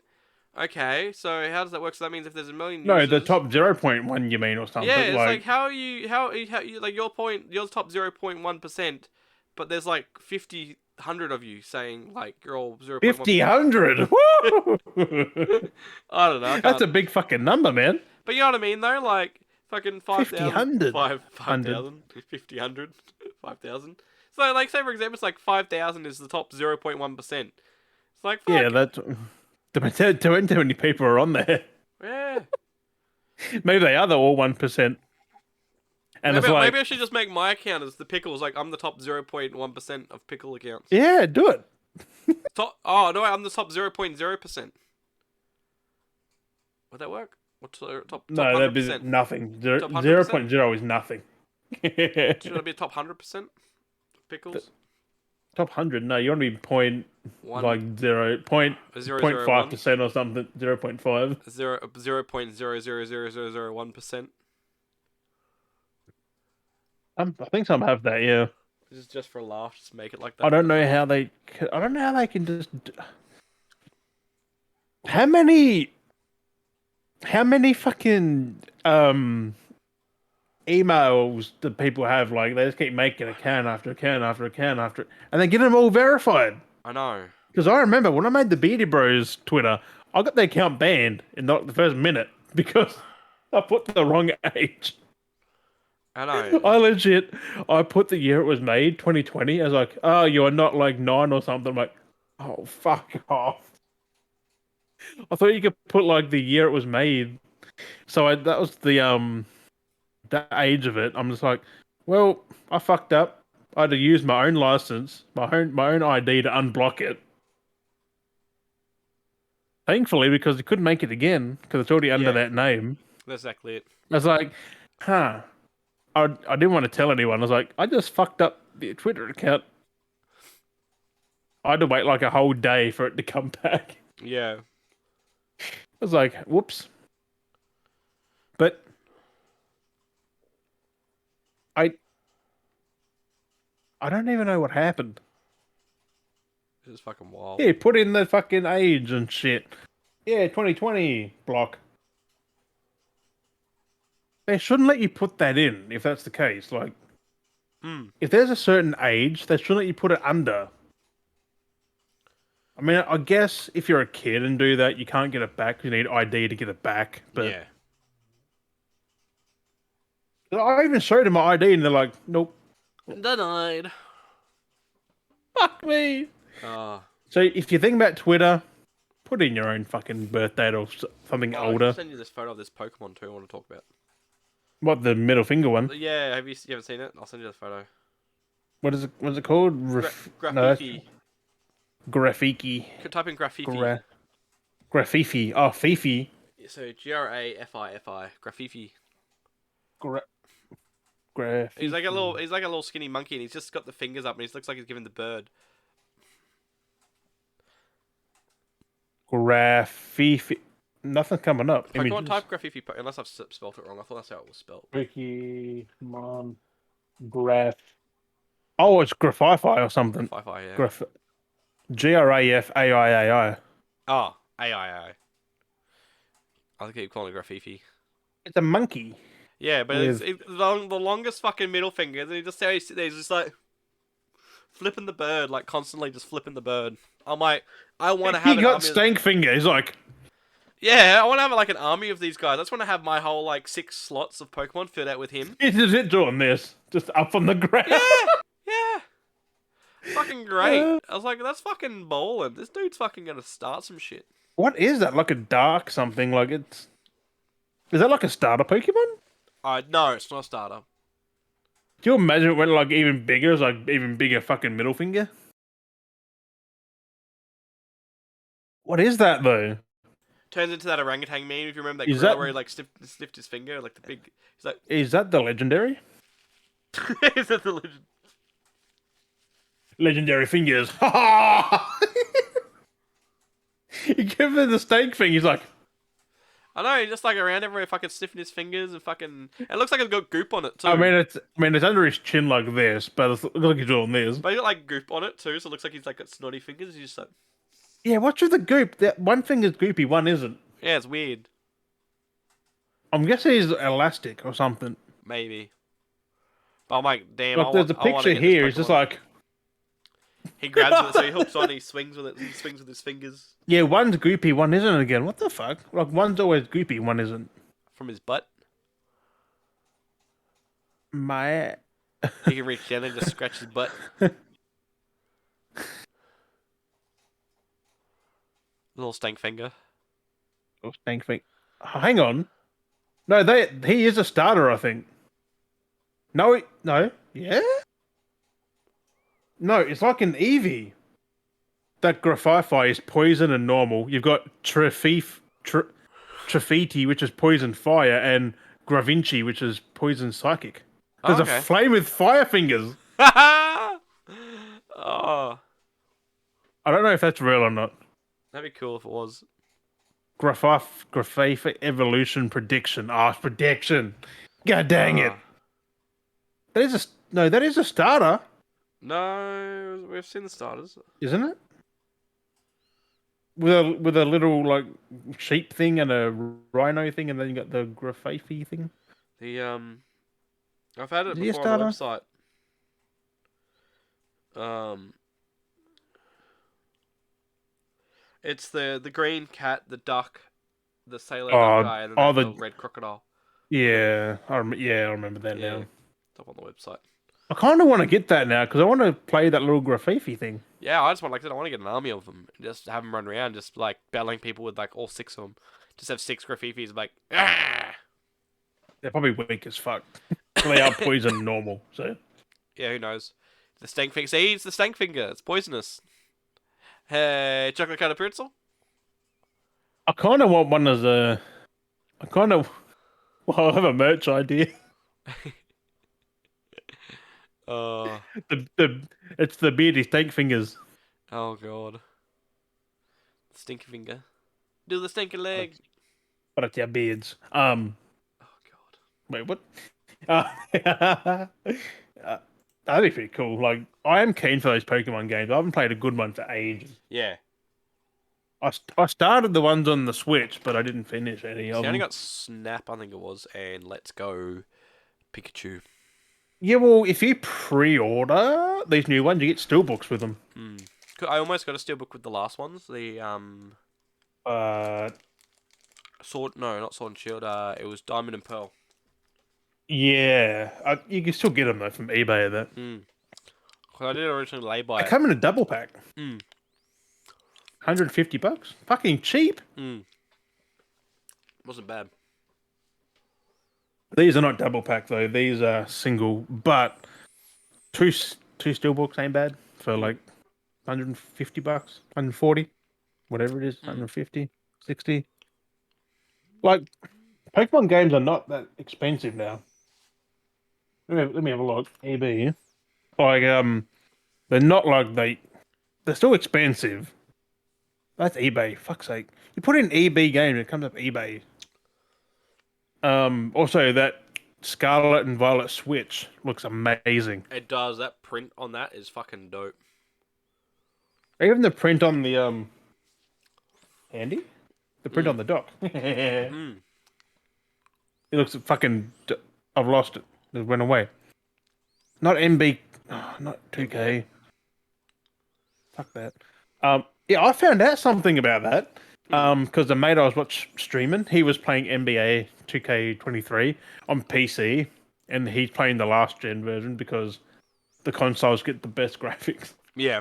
Okay, so how does that work? So that means if there's a million No, users... the top 0.1 you mean or something? Yeah, it's like how you like your top 0.1%, but there's like 50, 100 of you saying like you're all 0.1%. 50, 100. Woo! I don't know. That's a big fucking number, man. But you know what I mean though, like fucking 5,000, 50, 5,000, 50, 100, 5,000. So like say for example, it's like 5,000 is the top 0.1%. It's like fuck. Yeah, that's depends how many people are on there. Yeah. Maybe they are the all 1%. And Maybe, it's like, maybe I should just make my account as the pickles. Like I'm the top 0.1% of pickle accounts. yeah, do it. Oh no, I'm the top 0.0%. Would that work? What's top No, 100%? that'd be nothing. Top 100%? 0.0 is nothing. Should it be top 100% pickles? Top 100? No, you want to be One, like 0.5% or something. 0.5. 0.0000001%. I think some have that. Yeah. This is just for a laugh. Just make it like that. I don't know how they. I don't know how they can just. How many fucking emails do people have? Like they just keep making account after account after account after, and they get them all verified. I know. Because I remember when I made the Beardy Bros Twitter, I got the account banned in the first minute because I put the wrong age. I know. I put the year it was made, 2020. I was like, oh, you are not like 9 or something. I'm like, oh, fuck off. I thought you could put like the year it was made. So that was the age of it. I'm just like, Well, I fucked up. I had to use my own license, my own ID to unblock it. Thankfully, because I couldn't make it again because it's already under Yeah, that name. that's exactly it. I was like, huh. I didn't want to tell anyone. I was like, I just fucked up the Twitter account. I had to wait like a whole day for it to come back. Yeah. I was like, whoops. But I I don't even know what happened. This is fucking wild. Yeah, put in the fucking age and shit. Yeah, 2020 block. They shouldn't let you put that in if that's the case. Like, if there's a certain age, they shouldn't let you put it under. I mean, I guess if you're a kid and do that, you can't get it back. You need ID to get it back. But Yeah. I even showed them my ID and they're like, nope, Denied. fuck me. Oh. So if you think about Twitter, put in your own fucking birth date or something I'll older. send you this photo of this Pokemon too I want to talk about. What, the middle finger one? Yeah, you haven't seen it? I'll send you the photo. What is it? What's it called? Graffiti. Graffiti. Type in graffiti. Graffifi. Oh, Fifi. So Grafifi. Graffiti. Graffifi. He's like a little skinny monkey, and he's just got the fingers up, and he looks like he's giving the bird. Graffifi. Nothing coming up. Pokemon type graffiti, unless I've spelled it wrong. I thought that's how it was spelled. Pokemon Graph. Oh, it's Graffifi or something. Graffiti, yeah. Grafafaii. Oh, AI. I keep calling it graffiti. It's a monkey. Yeah, but it's the longest fucking middle fingers, and he just stays there, he's just like flipping the bird, like constantly just flipping the bird. I'm like, I want to have. He got stank finger. He's like, yeah, I want to have like an army of these guys. I just want to have my whole like 6 slots of Pokemon filled out with him. is it doing this? Just up on the ground. Yeah. Fucking great. I was like, that's fucking ballin'. This dude's fucking gonna start some shit. What is that? Like a dark something? Like it's. Is that like a starter Pokemon? No, it's not a starter. Do you imagine it went like even bigger? It's like even bigger fucking middle finger. What is that though? Turns into that orangutan meme. If you remember that Is gorilla that- where he like sniffed his finger, like the big. He's like, Is that the legendary? is that the legend? Legendary fingers. Ha ha! You give him the stank thing. He's like, I know, he's just like around everywhere, fucking sniffing his fingers and fucking. It looks like it's got goop on it too. I mean, it's under his chin like this, but it looks like he's doing this. But he got like goop on it too, so it looks like he's like got snotty fingers. He's just like, Yeah, what's with the goop? That one finger's goopy, one isn't. yeah, it's weird. I'm guessing he's elastic or something. Maybe. But I'm like, damn. Look, there's a picture here. He's just like, he grabs it, so he hooks on. He swings with it. He swings with his fingers yeah, one's goopy, one isn't again. What the fuck? Like one's always goopy, one isn't. from his butt. My He can reach down and just scratch his butt. Little stank finger. stank thing. Hang on. No, he is a starter, I think. No, yeah. No, it's like an Eevee. That Graffifi is poison and normal. You've got Trafiti, which is poison fire, and Gravinci, which is poison psychic. There's Okay. a flame with fire fingers. Oh, I don't know if that's real or not. that'd be cool if it was. Graffifi evolution prediction. Ah, prediction. God dang it. That is a starter, No, we've seen the starters. isn't it? With a little like sheep thing and a rhino thing, and then you got the Graffifi thing. The I've had it Is he a before on the starter? website. It's the green cat, the duck, the sailor duck guy, and then the red crocodile. Yeah, I remember that Yeah, now. it's up on the website. I kind of want to get that now because I want to play that little Graffifi thing. Yeah, I just want, like I said, I want to get an army of them. Just have them run around, just like battling people with like all 6 of them. Just have 6 graffifis, like, ah! They're probably weak as fuck. They are poison normal, so. Yeah, who knows? The stank finger. See, it's the stank finger. It's poisonous. Hey, chocolate covered pretzel. I kind of want one as a. I kind of. Well, I have a merch idea. Uh, It's the beardy steak fingers. oh god. Stinky finger. Do the stinky leg. But it's your beards. Oh god. Wait, what? Uh, uh, that'd be pretty cool. Like, I am keen for those Pokemon games. I haven't played a good one for ages. Yeah. I started the ones on the Switch, but I didn't finish any See, of I only them. got Snap, I think it was, and Let's Go Pikachu. Yeah, well, if you pre-order these new ones, you get steelbooks with them. I almost got a steelbook with the last ones. The Sword. No, not Sword and Shield. It was Diamond and Pearl. Yeah, you can still get them though from eBay. That I did originally lay by they it. come in a double pack. Mm. $150, fucking cheap. Wasn't bad. These are not double pack though. These are single, but two steelbooks ain't bad for like $150, 140, whatever it is, 150, 60. Like Pokemon games are not that expensive now. Let me have a look. EB, like they're not like they're still expensive. That's eBay. Fuck's sake! You put in EB game, it comes up eBay. Also that Scarlet and Violet Switch looks amazing. It does. That print on that is fucking dope. Even the print on the handy, the print on the dock. It looks fucking. I've lost it. It went away. Not MB. Oh, not 2K. Fuck that. Yeah, I found out something about that. Because the mate I was streaming, he was playing NBA 2K23 on PC, and he's playing the last gen version because the consoles get the best graphics. Yeah.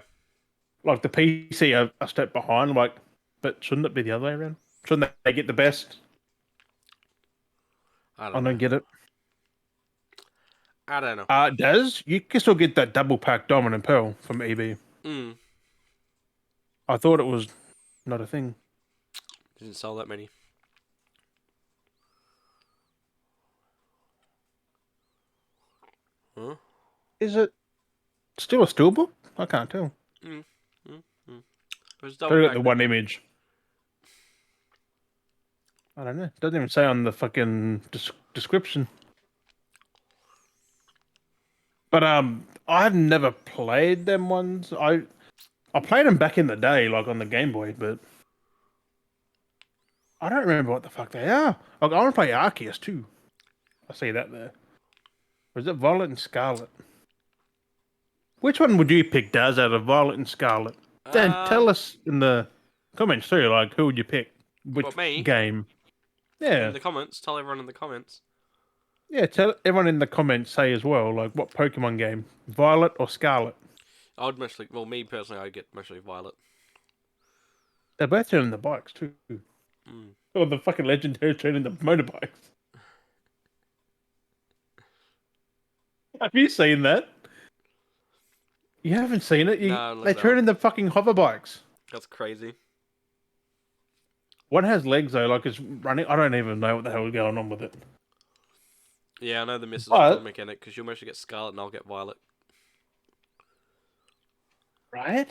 Like the PC are a step behind. Like, but shouldn't it be the other way around? Shouldn't they get the best? I I don't don't know. get it. I don't know. Does you can still get that double pack Diamond and Pearl from EB? I thought it was not a thing. Didn't sell that many. Huh? Is it still a steelbook? I can't tell. It was I double got the one image. I don't know. It doesn't even say on the fucking description. But I've never played them ones. I played them back in the day, like on the Game Boy, but I don't remember what the fuck they are. Like, I want to play Arceus too. I see that there. Or is it Violet and Scarlet? Which one would you pick, Daz, out of Violet and Scarlet? Then tell us in the comments too. Like, who would you pick? Which me? game? Yeah. In the comments. Tell everyone in the comments. Yeah, tell everyone in the comments, say as well, like, what Pokemon game? Violet or Scarlet? I would mostly, well, me personally, I'd get mostly Violet. They're both turning the bikes too. Or the fucking legendary turning the motorbikes. Have you seen that? You haven't seen it? No, they turn in the fucking hover bikes. That's crazy. One has legs though, like it's running. I don't even know what the hell is going on with it. Yeah, I know the missus But- will mechanic because you'll mostly get Scarlet and I'll get Violet. Right?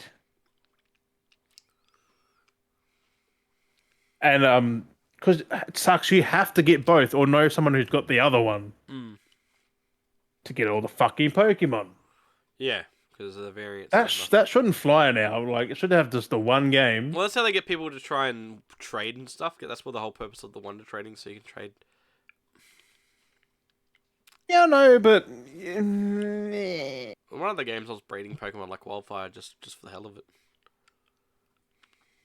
And because it sucks, you have to get both or know someone who's got the other one to get all the fucking Pokemon. Yeah, because of the variants. That shouldn't fly now. Like it should have just the one game. Well, that's how they get people to try and trade and stuff. That's what the whole purpose of the Wonder Trading, so you can trade. Yeah, I know, but One of the games I was breeding Pokemon like wildfire just for the hell of it.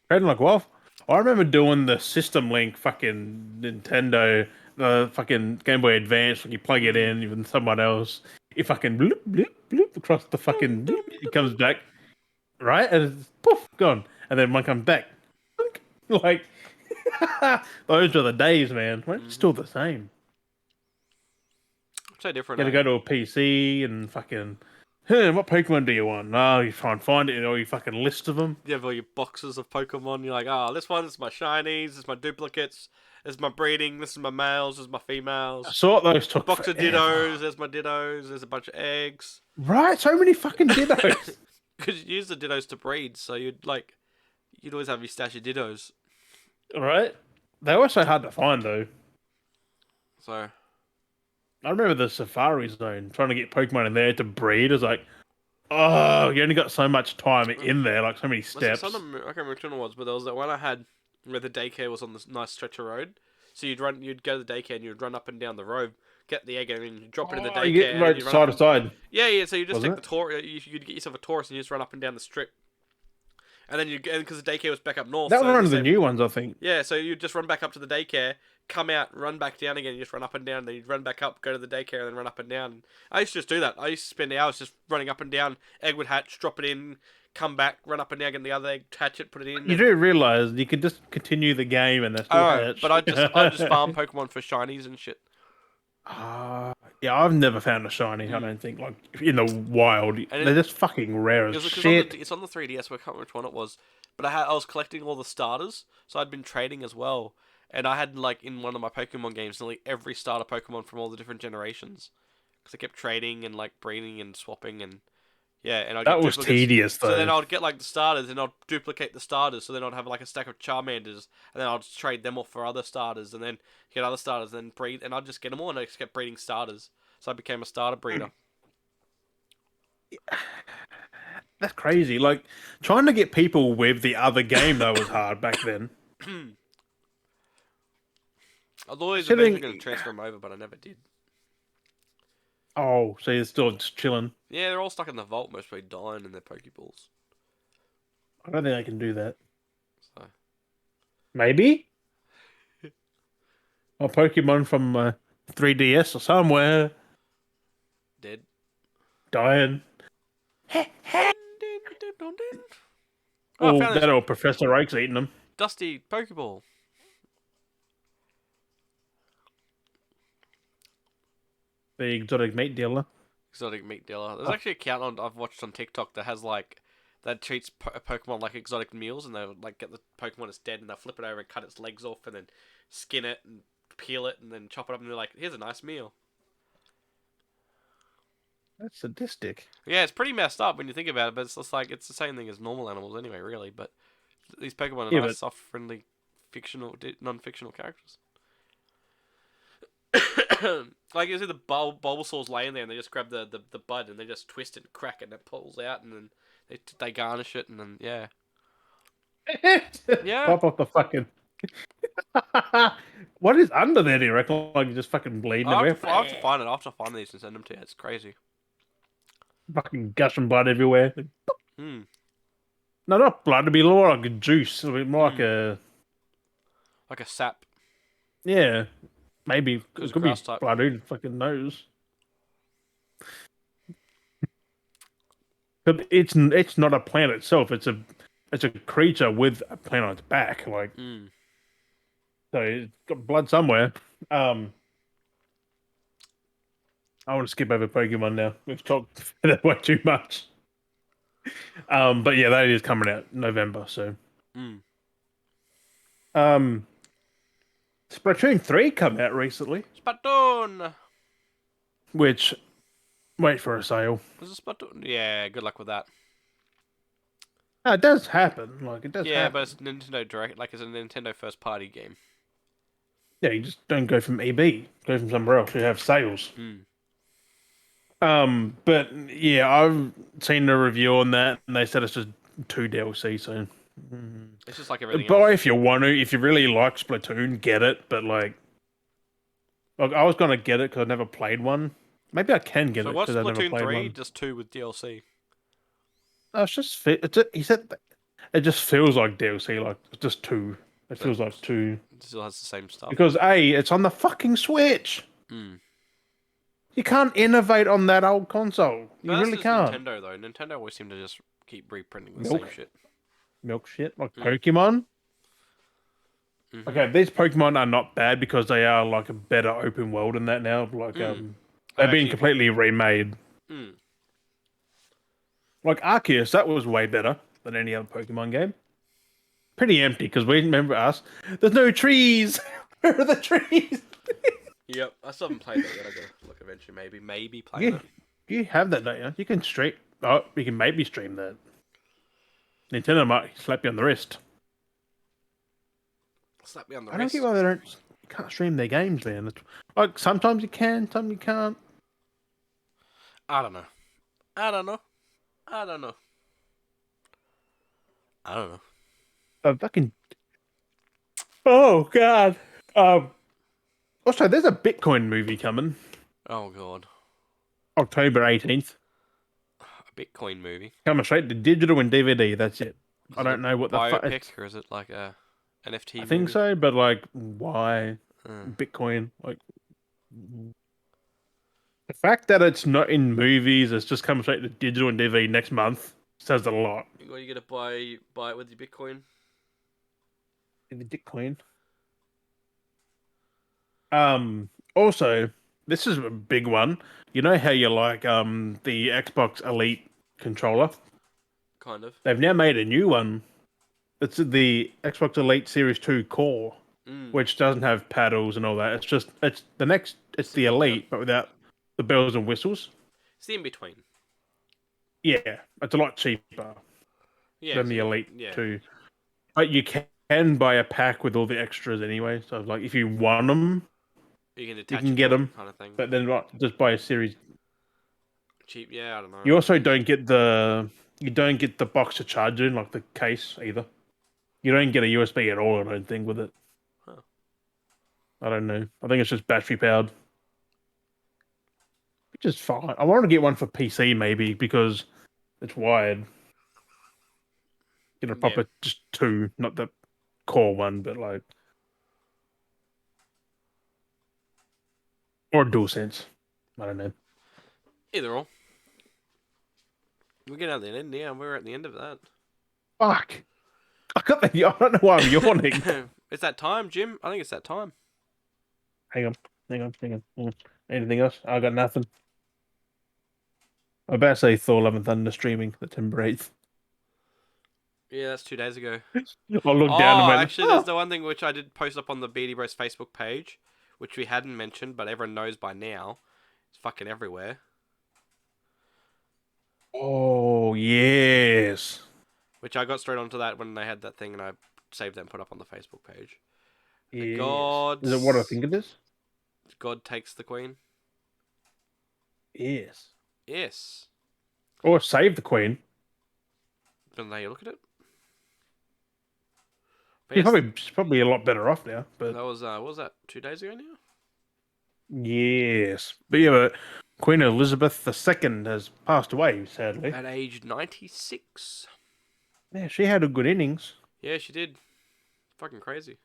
trading like wolf. I remember doing the System Link fucking Nintendo, the fucking Game Boy Advance. When you plug it in, even someone else, it fucking bloop bloop bloop across the fucking. Bloop, it comes back, right, and it's poof gone, and then one comes back. Like those are the days, man. It's still the same. So different. You had to go to a PC and fucking. Hey, what Pokemon do you want? Oh, you try and find it in all your fucking list of them. You have all your boxes of Pokemon. You're like, oh, this one's my shinies. This is my duplicates. This is my breeding. This is my males. This is my females. Sort those took Box of forever. Dittos. There's my Dittos. There's a bunch of eggs. Right, so many fucking Dittos. Because you use the Dittos to breed, so you'd always have your stash of Dittos. Right? They were so hard to find though. So I remember the Safari Zone trying to get Pokemon in there to breed. It was like, oh, you only got so much time in there, like so many steps. I can't remember which one it was, but there was that one I had where the daycare was on this nice stretch of road. So you'd go to the daycare and you'd run up and down the road, get the egg, and then you drop it in the daycare. You get right side to side. Yeah. So you just Wasn't take the Taurus. You'd get yourself a Taurus and you just run up and down the strip. And then because the daycare was back up north. That was one of the new ones, I think. Yeah, so you just run back up to the daycare, come out, run back down again. You just run up and down. Then you'd run back up, go to the daycare, and then run up and down. I used to just do that. I used to spend hours just running up and down. Egg would hatch, drop it in, come back, run up and down, get the other egg, hatch it, put it in. You do realise you could just continue the game and that's but I just farm Pokemon for shinies and shit. Yeah, I've never found a shiny. I don't think like in the wild. They're just fucking rare as shit. It's on the 3DS. I can't remember which one it was, but I was collecting all the starters, so I'd been trading as well, and I had like in one of my Pokemon games nearly every starter Pokemon from all the different generations, because I kept trading and like breeding and swapping and. Yeah, and that was tedious though. So then I'd get like the starters, and I'd duplicate the starters. So then I'd have like a stack of Charmanders, and then I'd trade them off for other starters, and then get other starters, and then breed, and I'd just get them all, and I just kept breeding starters. So I became a starter breeder. That's crazy. Like trying to get people with the other game though was hard back then. I was always eventually going to transfer them over, but I never did. Oh, so you're still just chilling? Yeah, they're all stuck in the vault, mostly dying in their Pokeballs. I don't think I can do that. So. Maybe? A Pokemon from 3DS or somewhere. Dead. Dying. Oh, that old Professor Oak's eating them. Dusty Pokeball. The exotic meat dealer. Exotic meat dealer. There's actually an account I've watched on TikTok that has like that treats Pokemon like exotic meals, and they like get the Pokemon that's dead, and they'll flip it over and cut its legs off, and then skin it and peel it, and then chop it up, and they're like, "Here's a nice meal." That's sadistic. Yeah, it's pretty messed up when you think about it, but it's just like it's the same thing as normal animals anyway, really. But these Pokemon are nice, soft, friendly, non-fictional characters. Like you see the Bulbasaur's laying there, and they just grab the bud and they just twist it and crack it, and it pulls out, and then they garnish it, and then yeah. Pop off the fucking. What is under there? Do you reckon? Like just fucking bleeding I away? have to find it. I have to find these and send them to you. It's crazy. Fucking gushing blood everywhere. Hmm. No, not blood. It'd be more like a juice. It'd be more like a sap. Yeah. Maybe it could be type. blood. Who fucking knows? But it's not a plant itself. It's a creature with a plant on its back. Like, so it's got blood somewhere. I want to skip over Pokemon now. We've talked that way too much. But yeah, that is coming out November. So, Splatoon 3 come out recently. Splatoon! Which, wait for a sale. Was it Splatoon? Yeah, good luck with that. It does happen. Like, it does happen. Yeah, but it's Nintendo Direct. Like, it's a Nintendo first party game. Yeah, you just don't go from EB. Go from somewhere else. You have sales. But yeah, I've seen a review on that, and they said it's just 2 DLC, so... It's just like everything Buy else. if you want to. If you really like Splatoon, get it. But like I was gonna get it because I never played one. Maybe I can get it because I never played Splatoon 3? one. Just 2 with DLC. No, it's just he said it just feels like DLC. Like it's just 2. It feels like 2. It still has the same stuff. Because it's on the fucking Switch. You can't innovate on that old console. You really can't. Nintendo though. Nintendo always seem to just keep reprinting the same shit. Milk shit like Pokemon. Okay, these Pokemon are not bad because they are like a better open world in that now. Like They're being completely remade. Mm. Like Arceus, that was way better than any other Pokemon game. Pretty empty because we remember us. There's no trees. Where are the trees? Yep, I still haven't played that yet. I gotta look eventually. Maybe playing You, it. you have that, don't you? You can stream. Oh, you can maybe stream that. Nintendo might slap you on the wrist. Slap me on the I don't wrist. get why they don't. You can't stream their games, man. Like sometimes you can, sometimes you can't. I don't know. I don't know. I don't know. I don't know. Fucking. Oh God. Also, there's a Bitcoin movie coming Oh god. October 18th. A Bitcoin movie. Coming straight to digital and DVD. That's it. Is I it don't a know what the fuck. biopic or is it like a NFT I think movie? so, but like, why Uh, Bitcoin? Like, the fact that it's not in movies, it's just coming straight to digital and DVD next month says a lot. what are you gonna buy it with your Bitcoin? The Bitcoin. Also, this is a big one. You know how you like the Xbox Elite controller? Kind of. They've now made a new one. It's the Xbox Elite Series 2 Core, which doesn't have paddles and all that. It's the Elite, but without the bells and whistles. It's the in between. Yeah, it's a lot cheaper Yeah. than the so- Elite yeah. 2. But you can buy a pack with all the extras anyway. So like, if you want them, You can you attach can it get to it them. kind of thing. But then just buy a series. Cheap. Yeah, I don't know. You also don't get the box to charge it in, like the case either. You don't get a USB at all, I don't think, with it. Huh. I don't know. I think it's just battery powered. Which is fine. I want to get one for PC maybe because it's wired. Get a proper just two, not the core one, but like or dual sense. I don't know. Either or. We're getting out the end. Yeah, we're at the end of that. Fuck. I don't know why I'm yawning. It's that time, Jim. I think it's that time. Hang on. Anything else? I got nothing. I better say Thor: Love and Thunder streaming September 8th. Yeah, that's 2 days ago. I looked down and went, actually, there's the one thing which I did post up on the Beardy Bros Facebook page, which we hadn't mentioned, but everyone knows by now. It's fucking everywhere. oh, yes. Which I got straight onto that when they had that thing, and I saved that and put up on the Facebook page. The Yes. gods. Is it what I think it is? God takes the queen. Yes. Yes. Or Save the Queen. Depends on how you look at it. But She's yes, probably a lot better off now. But that was what was that 2 days ago now? yes. But yeah, but Queen Elizabeth II has passed away, sadly. At age 96. Yeah, she had a good innings. Yeah, she did. Fucking crazy.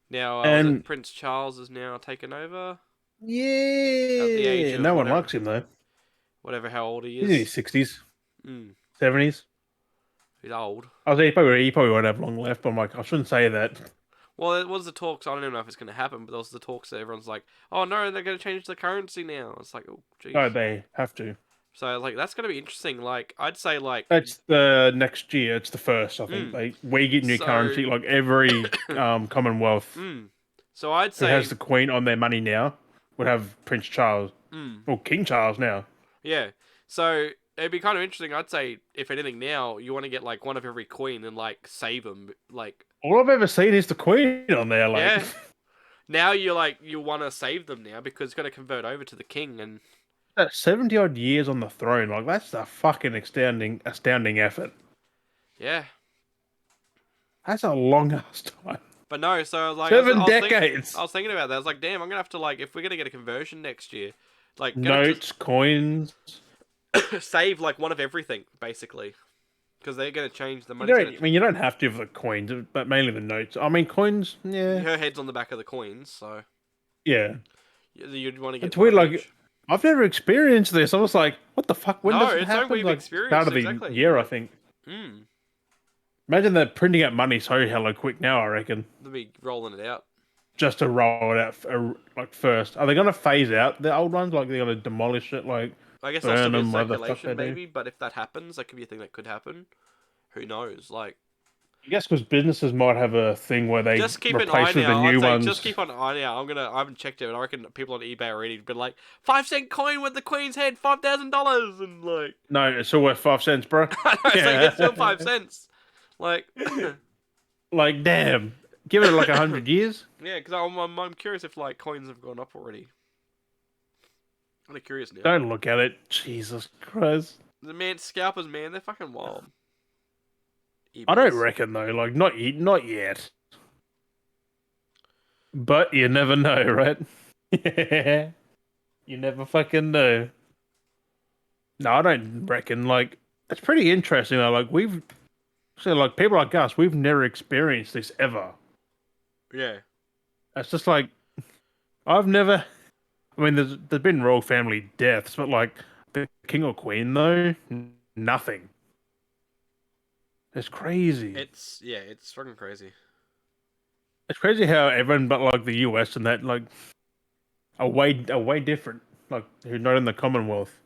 Now, And Prince Charles is now taken over. yeah, At the age of no one whatever. likes him though. Whatever how old he He's in is. his 60s, Mm, 70s. he's old. I was he probably won't have long left. But I'm like, I shouldn't say that. Well, it was the talks. I don't even know if it's going to happen, but there was the talks that everyone's like, "Oh no, they're going to change the currency now." It's like, oh, jeez. No, they have to. So like that's going to be interesting. Like I'd say like It's the next year. It's the first, I think. We get new So- currency. Like every Commonwealth So I'd who say has the Queen on their money now would have Prince Charles. Well, King Charles now. yeah. So it'd be kind of interesting. I'd say if anything now you want to get like one of every queen and like save them. Like All I've ever seen is the Queen on there. Like, yeah. Now you want to save them now because it's going to convert over to the king and. 70 odd years on the throne. Like that's a fucking astounding effort. Yeah. That's a long ass time. But no, so like 7 I decades. was thinking about that. I was like, damn, I'm gonna have to like if we're gonna get a conversion next year, like Notes, coins. save like one of everything basically, because they're gonna change the You money. don't, you don't have to for the coins, but mainly the notes. I mean, coins, yeah. Her head's on the back of the coins, so Yeah. you'd want to get. It's weird, one of like, each. I've never experienced this. I was like, what the fuck? When No, does it it's something happen? we've Like, experienced, start of the exactly. year, I think. Mm. Imagine they're printing out money so hella quick now, I reckon. They'll be rolling it out. just to roll it out like first. Are they going to phase out the old ones? Like they're going to demolish it, like I guess there'll burn still be a them, whatever the fuck they circulation, do? maybe. But if that happens, that could be a thing that could happen. Who knows? Like, I guess because businesses might have a thing where they just keep an eye replace with the now. I'd new say ones. just keep an eye out. I haven't checked it, but I reckon people on eBay already been like 5 cent coin with the Queen's head, $5,000, and like. No, it's all worth 5 cents, bro. I know, so it's still 5 cents. Like, Like, damn. Give it like 100 years. yeah, because I'm curious if like coins have gone up already. I'm kind of curious now. Don't look at it. Jesus Christ. The man scalpers, man, they're fucking wild. I don't eBays. reckon though. Like, not yet. But you never know, right? Yeah. You never fucking know. No, I don't reckon. Like, it's pretty interesting though. Like, like people like us, we've never experienced this ever. Yeah. It's just like I've never. I mean, there's been royal family deaths, but like the king or queen though, nothing. It's crazy. It's fucking crazy. It's crazy how everyone but like the US and that like are way different. Like who's not in the Commonwealth.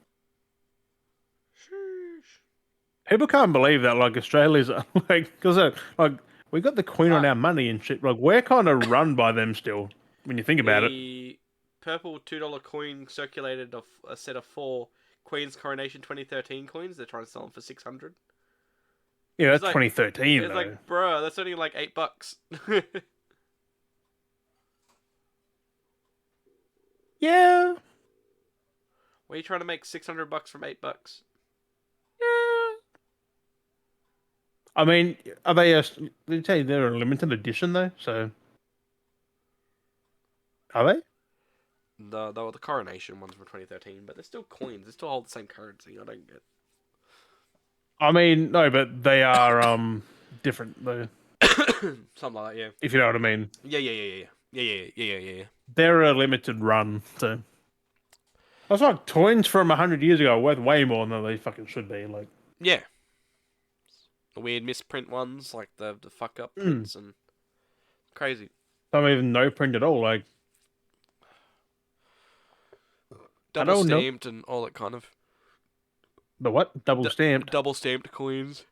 Sheesh. People can't believe that like Australia's like because like we got the queen on our money and shit. Like we're kind of run by them still when you think about it. The purple $2 coin circulated of a set of 4 Queen's Coronation 2013 coins. They're trying to sell them for 600. Yeah, that's like- 2013 It's though. like, bruh, that's only like $8. Yeah. Why are you trying to make $600 from $8? Yeah. I mean, are they? Did you say they're a limited edition though? So, are they? The Coronation ones from 2013, but they're still coins. They still hold the same currency. I don't get. I mean, no, but they are different though. Something like that, yeah. If you know what I mean. Yeah. They're a limited run, so. I was like, coins from 100 years ago are worth way more than they fucking should be. Like, Yeah. The weird misprint ones, like the fuck up prints and crazy. some even no print at all. Like, Double don't know. stamped and all that kind of. the what? Double stamped. Double stamped coins.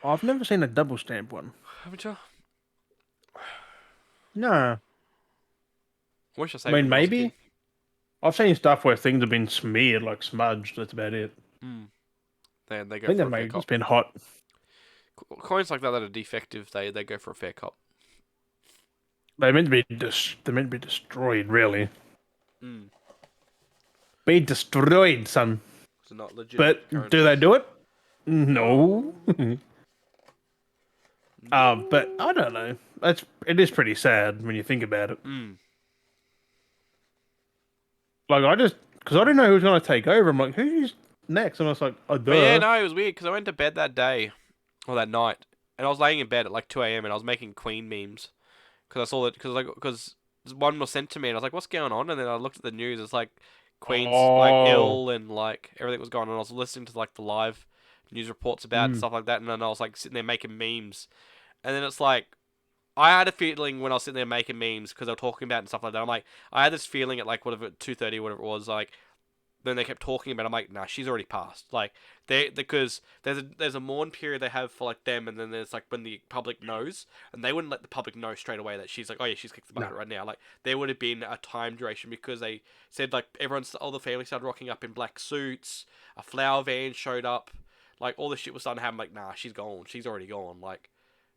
I've never seen a double stamp one. Haven't you? No. Wish I I saved mean, when I was a maybe. kid. I've seen stuff where things have been smeared, like smudged. That's about it. They I go think for that a may fair have cop. just been hot. Coins like that are defective. They go for a fair cop. They're meant to be they're meant to be destroyed, really. Mm. Be destroyed, son. So not legit. But do they do it? No. But I don't know. It is pretty sad when you think about it. Mm. Like because I didn't know who was going to take over. I'm like, who's next? And I was like, oh, duh. But yeah, no, it was weird because I went to bed that day or that night, and I was laying in bed at like 2 a.m. and I was making Queen memes because I saw that because one was sent to me and I was like, what's going on? And then I looked at the news. It's like Queen's like ill and like everything was going on. I was listening to like the live news reports about it and stuff like that, and then I was like sitting there making memes, and then it's like. I had a feeling when I was sitting there making memes because they were talking about it and stuff like that. I'm like, I had this feeling at like whatever 2:30, whatever it was, like. Then they kept talking about it. I'm like, nah, she's already passed. Like because there's a mourn period they have for like them, and then there's like when the public knows, and they wouldn't let the public know straight away that she's like, oh yeah, she's kicked the bucket right now. Like there would have been a time duration because they said like all the family started rocking up in black suits, a flower van showed up, like all this shit was starting to happen. Like nah, she's gone. She's already gone. Like.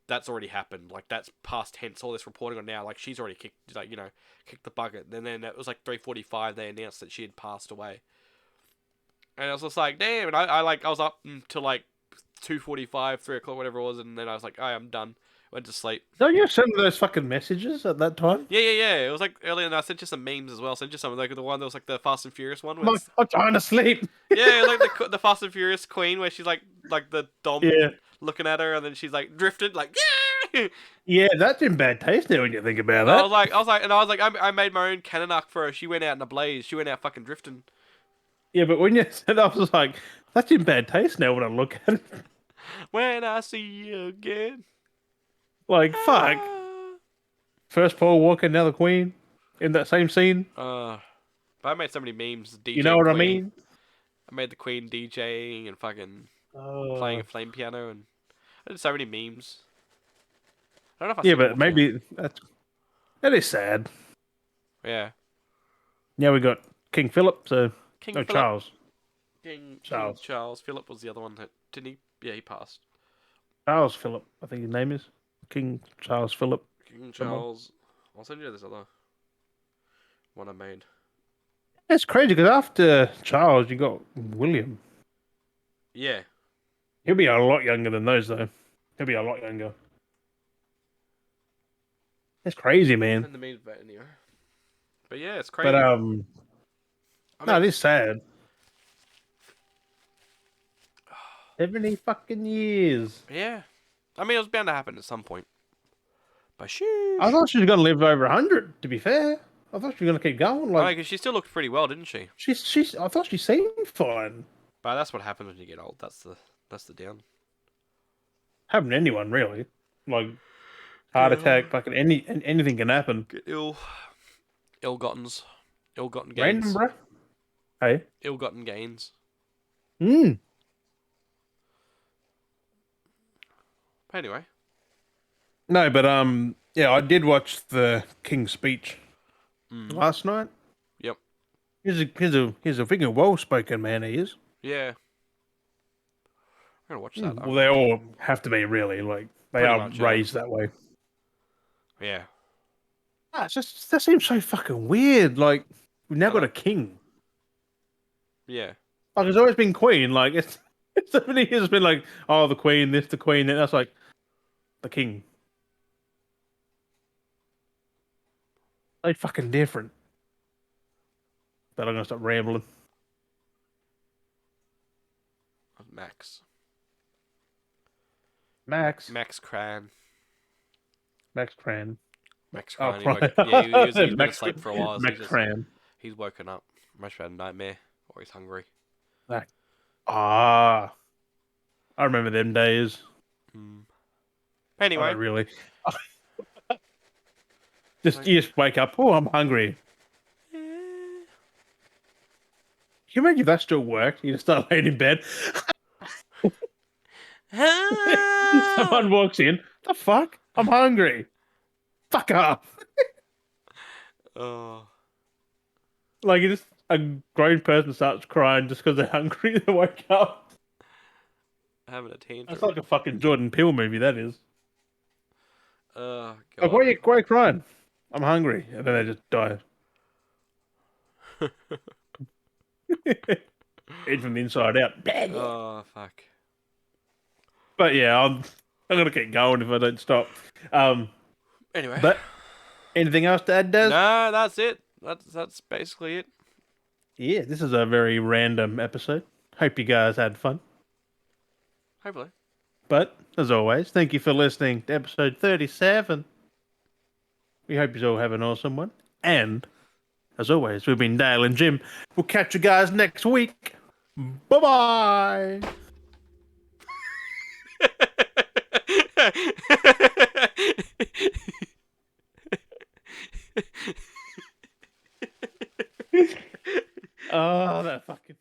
That's already happened. Like that's past tense. All this reporting on now, like she's already kicked the bucket. And then it was like 3:45. They announced that she had passed away. And I was just like, damn. And I was up until like 2:45, 3 o'clock, whatever it was. And then I was like, I'm done. Went to sleep. Don't you send those fucking messages at that time? Yeah. It was like earlier, and I sent you some memes as well. I sent you some like the one that was like the Fast and Furious one. I'm trying to sleep. Yeah, like the Fast and Furious Queen, where she's like the dom looking at her, and then she's like drifted, like yeah. Yeah, that's in bad taste now when you think about I that. was like, I made my own cannon arc for her. She went out in a blaze. She went out fucking drifting. Yeah, but when you said, I was like, that's in bad taste now when I look at it. When I see you again. Like, fuck. First Paul Walker, now the Queen, in that same scene. But I made so many memes You know DJing what I Queen. mean? I made the Queen DJing and fucking playing Oh. a flame piano, and I did so many memes. I don't know if I Yeah, still but want to. maybe that is sad. Yeah. Now we got King Philip, so King no Philip. Charles. King Charles. Charles. Philip was the other one that didn't he? Yeah, he passed. Charles Philip, I think his name is King Charles Philip. King Someone. Charles. I'll send you this other one I made. That's crazy because after Charles, you got William. Yeah. He'll be a lot younger than those, though. He'll be a lot younger. That's crazy, man. Send the memes back anyway. But yeah, it's But crazy. I no, mean, it is sad. 70 fucking years. yeah. I mean, it was bound to happen at some point. But I sheesh. thought she was gonna live over 100. To be fair, I thought she was gonna keep going. I Like mean, 'cause she still looked pretty well, didn't she? she's. I thought she seemed fine. But that's what happens when you get old. That's the down. Haven't to anyone really. Like heart attack, fucking anything can happen. Get ill-gottens, ill-gotten Random, gains, bro. Hey. ill-gotten gains. Hmm. But anyway, No, but yeah, I did watch the King's speech last night. Yep. He's a freaking well-spoken man. He is. Yeah. I'm gonna watch that. Well, they all have to be really like they Pretty are much, yeah. raised that way. Yeah. Ah, it's just that seems so fucking weird. Like we've now got a king. Yeah. Like there's always been queen. Like it's 70 years has been like, oh, the queen, this, the queen, that. That's like the king. They fucking different. But I'm gonna stop rambling. Max. Max. Max Cran. Max Cran. Max Oh, Cran. Cran. He's been Max, asleep for a while. So Max Cran. he's woken up. Must have had a nightmare, or he's hungry. Ah, I remember them days. I Anyway, don't really. You just wake up. Oh, I'm hungry. Can you imagine if that still worked? You just start laying in bed. Someone walks in. The fuck? I'm hungry. Fuck up. oh, Like you just a grown person starts crying just because they're hungry. They wake up. having a tantrum. That's like a fucking Jordan Peele movie. That is. Oh Like, god. why are you crying? I'm hungry, and then they just die. Eat from the inside out. Oh fuck. But yeah, I'm gonna keep going if I don't stop. Anyway. But anything else to add, Daz? No, that's it. That's basically it. Yeah, this is a very random episode. Hope you guys had fun. Hopefully. But as always, thank you for listening to episode 37. We hope you all have an awesome one. And as always, we've been Dale and Jim. We'll catch you guys next week. Bye bye. Oh, that fucking.